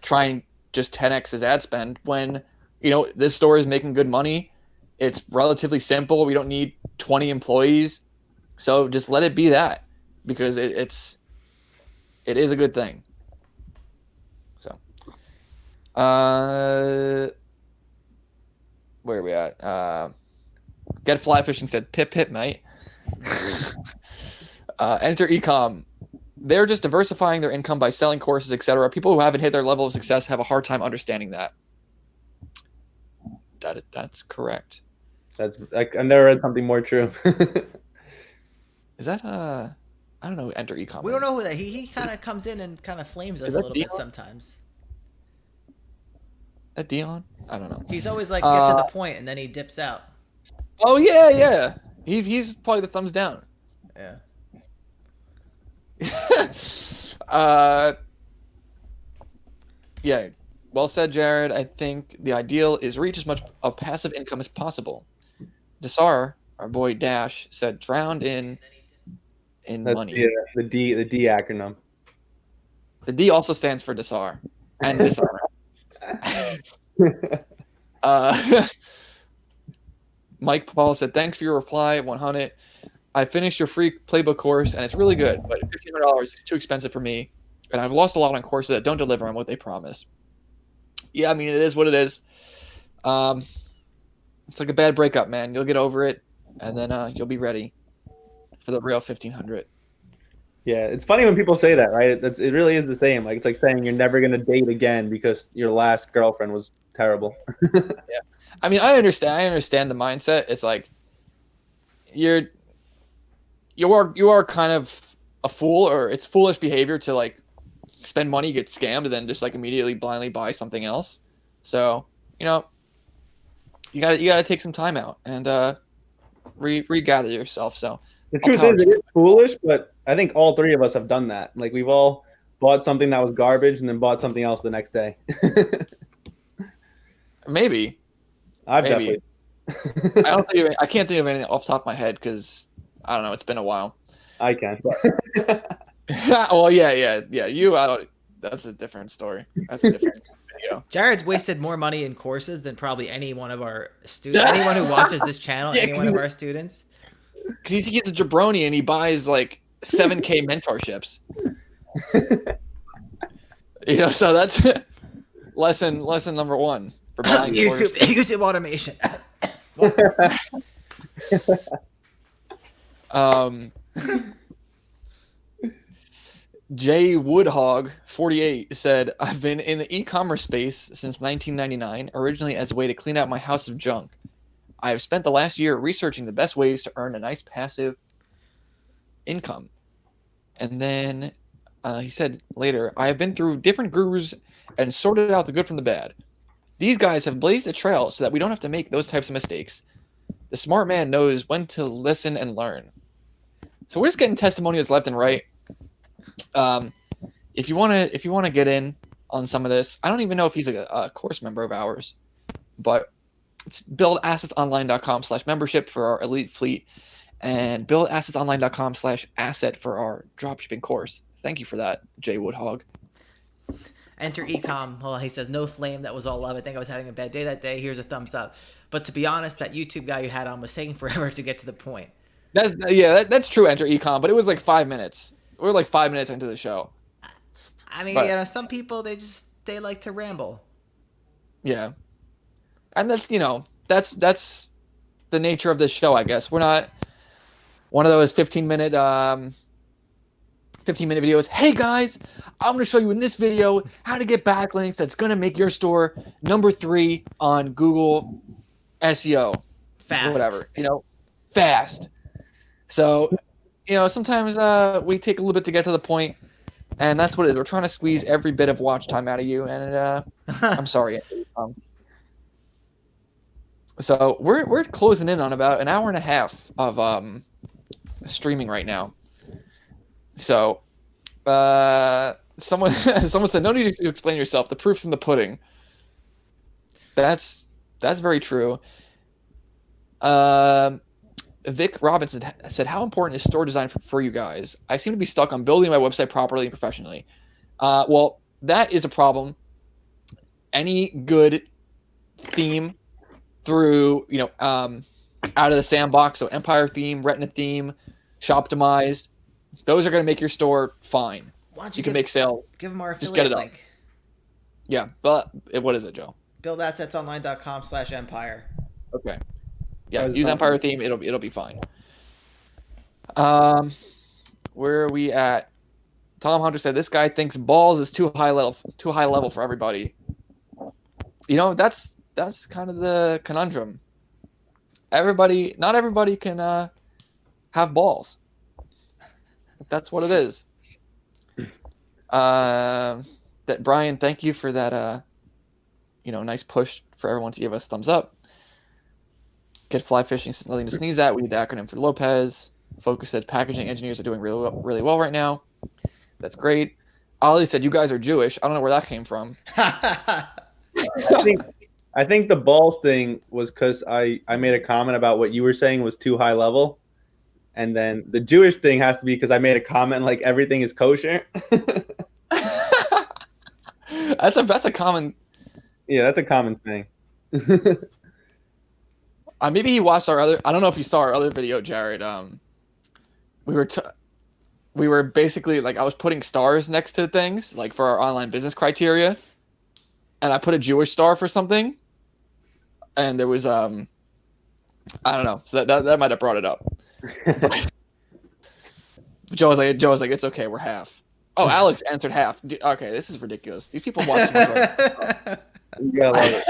try and just 10x his ad spend when this store is making good money. It's relatively simple. We don't need 20 employees, so just let it be that, because it is a good thing. So, where are we at? Get Fly Fishing said, "Pip pip, mate." Enter Ecom. They're just diversifying their income by selling courses, etc. People who haven't hit their level of success have a hard time understanding that. That's correct. I've never read something more true. Is that I don't know who Enter Ecom. We don't know who that. He kind of comes in and kind of flames us a little bit sometimes. That Dion? I don't know. He's always like get to the point and then he dips out. Oh yeah. He's probably the thumbs down. Yeah. Yeah. Well said, Jared. I think the ideal is reach as much of passive income as possible. Desar, our boy Dash, said drowned in That's money. The D acronym. The D also stands for Desar and Dishonor. Mike Paul said, thanks for your reply, 100. I finished your free playbook course, and it's really good, but $1,500 is too expensive for me, and I've lost a lot on courses that don't deliver on what they promise. Yeah, I mean, it is what it is. It's like a bad breakup, man. You'll get over it, and then you'll be ready for the real 1,500. Yeah, it's funny when people say that, right? It really is the same. Like, it's like saying you're never going to date again because your last girlfriend was terrible. Yeah. I mean, I understand the mindset. It's like you are kind of a fool, or it's foolish behavior to like spend money, get scammed, and then just like immediately blindly buy something else. So you know, you gotta take some time out and regather yourself. So The truth is, it is foolish, but I think all three of us have done that. Like we've all bought something that was garbage and then bought something else the next day. Maybe. I've Maybe. definitely. I can't think of anything off the top of my head because I don't know. It's been a while. I can. Well, yeah. You, I don't. That's a different story. That's a different video. Jared's wasted more money in courses than probably any one of our students, anyone who watches this channel, any one of our students. Because he gets a jabroni and he buys like 7K mentorships. So that's lesson number one for buying YouTube automation. Jay Woodhog 48 said, I've been in the e-commerce space since 1999, originally as a way to clean out my house of junk. I have spent the last year researching the best ways to earn a nice passive income. And then he said later, I have been through different gurus and sorted out the good from the bad. These guys have blazed a trail so that we don't have to make those types of mistakes. The smart man knows when to listen and learn. So we're just getting testimonials left and right. If you want to get in on some of this, I don't even know if he's a course member of ours, but it's buildassetsonline.com/membership for our elite fleet and buildassetsonline.com/asset for our dropshipping course. Thank you for that, Jay Woodhog. Enter ecom. Well, he says, no flame. That was all love. I think I was having a bad day that day. Here's a thumbs up. But to be honest, that YouTube guy you had on was taking forever to get to the point. That's true. Enter ecom, but it was like 5 minutes. We were like 5 minutes into the show. I mean, some people they like to ramble. Yeah, and that's that's the nature of this show, I guess. We're not one of those 15-minute videos. Hey guys, I'm going to show you in this video how to get backlinks that's going to make your store number 3 on Google SEO. Fast. Or whatever, fast. So, sometimes we take a little bit to get to the point, and that's what it is. We're trying to squeeze every bit of watch time out of you, and I'm sorry. So we're closing in on about an hour and a half of streaming right now. So, someone said, no need to explain yourself. The proof's in the pudding. That's very true. Vic Robinson said, how important is store design for you guys? I seem to be stuck on building my website properly and professionally. Well, that is a problem. Any good theme through, out of the sandbox, so Empire theme, Retina theme, Shoptimized, those are going to make your store fine. Why don't you can make sales. Give them our affiliate Just get it link. Up. Yeah, but what is it, Joe? Buildassetsonline.com/empire. Okay. Yeah, use Empire theme. It'll be fine. Where are we at? Tom Hunter said this guy thinks balls is too high level for everybody. That's kind of the conundrum. Not everybody can have balls. That's what it is. That Brian, thank you for that. Nice push for everyone to give us thumbs up. Get fly fishing, nothing to sneeze at. We need the acronym for Lopez. Focus said packaging engineers are doing really well right now. That's great. Ollie said you guys are Jewish. I don't know where that came from. I think the balls thing was because I made a comment about what you were saying was too high level. And then the Jewish thing has to be because I made a comment like everything is kosher. That's a common. Yeah, that's a common thing. Maybe he watched our other. I don't know if you saw our other video, Jared. We were basically like I was putting stars next to things like for our online business criteria, and I put a Jewish star for something, and there was I don't know. So that might have brought it up. Joe was like, it's okay, we're half. Oh, Alex answered half. Okay, this is ridiculous. These people watch. You gotta love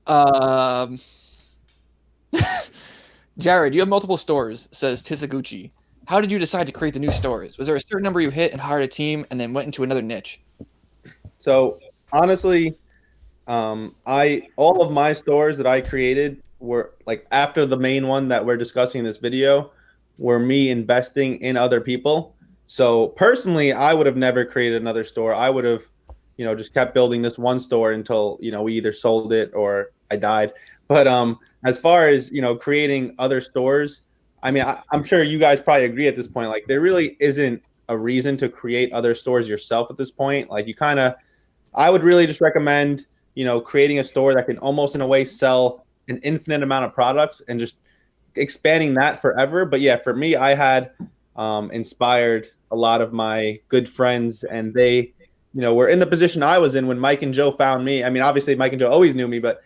it. Jared, you have multiple stores, says Tisaguchi. How did you decide to create the new stores? Was there a certain number you hit and hired a team and then went into another niche? So honestly, I all of my stores that I created were like after the main one that we're discussing in this video were me investing in other people. So personally, I would have never created another store. I would have, just kept building this one store until, we either sold it or I died. But as far as, creating other stores, I mean, I'm sure you guys probably agree at this point, like there really isn't a reason to create other stores yourself at this point. Like I would really just recommend, creating a store that can almost in a way sell an infinite amount of products and just expanding that forever. But yeah, for me, I had inspired a lot of my good friends, and they, were in the position I was in when Mike and Joe found me. I mean, obviously Mike and Joe always knew me, but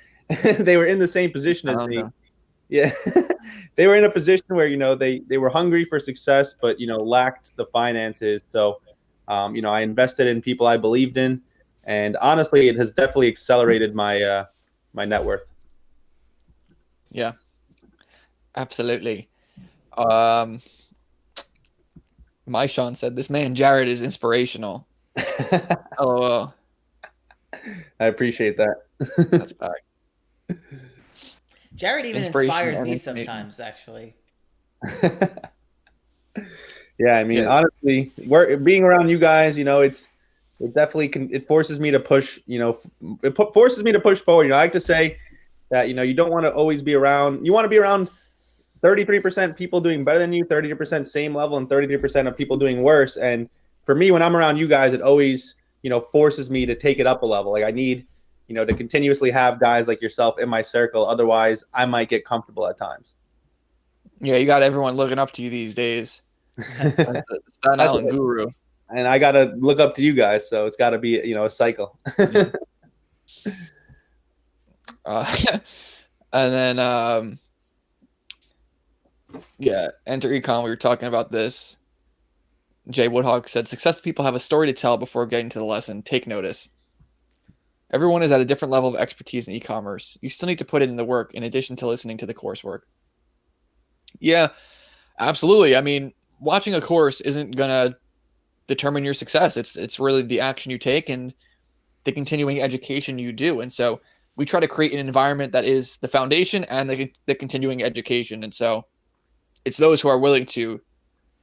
they were in the same position as me. Know. Yeah. They were in a position where, they were hungry for success, but, lacked the finances. So, I invested in people I believed in. And honestly, it has definitely accelerated my my net worth. Yeah, absolutely. My Sean said, "This man Jared is inspirational." LOL. I appreciate that. That's fact. Jared even Inspiration inspires and me information. sometimes, actually. Yeah, I mean, Yeah. honestly, being around you guys, it definitely it forces me to push, forces me to push forward. I like to say that, you don't want to always be around. You want to be around 33% people doing better than you, 30% same level, and 33% of people doing worse. And for me, when I'm around you guys, it always, forces me to take it up a level. Like I need, to continuously have guys like yourself in my circle. Otherwise, I might get comfortable at times. Yeah, you got everyone looking up to you these days. Staten Island guru. And I got to look up to you guys. So it's got to be, a cycle. And then, enter econ. We were talking about this. Jay Woodhawk said, successful people have a story to tell before getting to the lesson. Take notice. Everyone is at a different level of expertise in e-commerce. You still need to put it in the work in addition to listening to the coursework. Yeah, absolutely. I mean, watching a course isn't going to determine your success. It's really the action you take and the continuing education you do. And so we try to create an environment that is the foundation and the continuing education. And so it's those who are willing to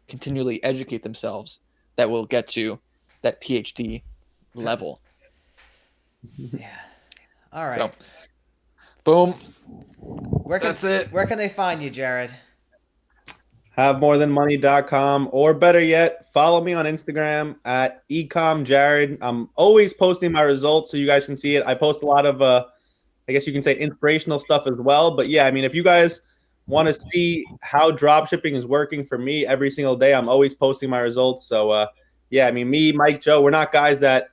continually educate themselves that will get to that PhD level. Yeah. All right. So, boom. That's it. Where can they find you, Jared? HaveMoreThanMoney.com, or better yet, follow me on Instagram at ecomjared. I'm always posting my results so you guys can see it. I post a lot of, I guess you can say, inspirational stuff as well. But yeah, I mean, if you guys want to see how dropshipping is working for me every single day, I'm always posting my results. So yeah, I mean, me, Mike, Joe, we're not guys that,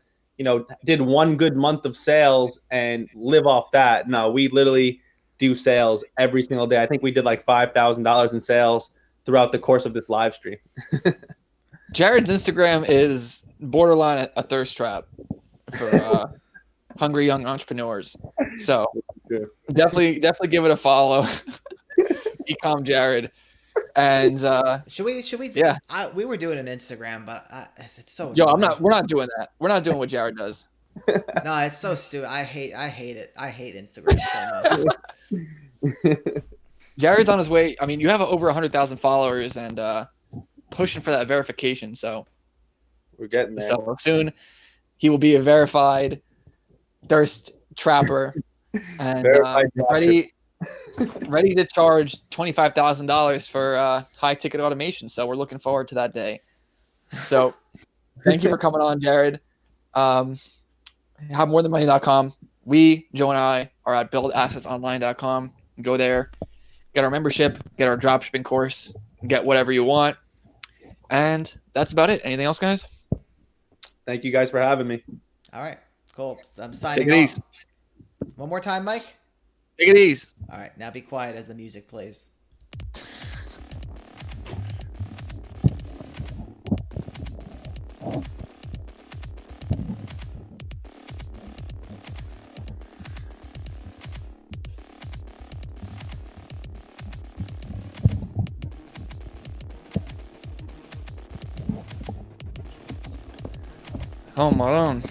did one good month of sales and live off that. No, we literally do sales every single day. I think we did like $5,000 in sales throughout the course of this live stream. Jared's Instagram is borderline a thirst trap for hungry young entrepreneurs. So definitely give it a follow. Ecom Jared. And should we? Yeah. We were doing an Instagram, but it's so. Yo, we're not doing that. We're not doing what Jared does. No, it's so stupid. I hate it. I hate Instagram so much. Jared's on his way. I mean, you have over 100,000 followers and pushing for that verification. So we're getting there. So soon he will be a verified thirst trapper and ready to charge $25,000 for high ticket automation. So we're looking forward to that day. So thank you for coming on, Jared. HaveMoreThanMoney.com. We, Joe and I, are at buildassetsonline.com. Go there, get our membership, get our dropshipping course, get whatever you want. And that's about it. Anything else, guys? Thank you guys for having me. All right, cool. I'm signing Take it off. easy. One more time, Mike. Take it easy. All right, now be quiet as the music plays. Oh, my own.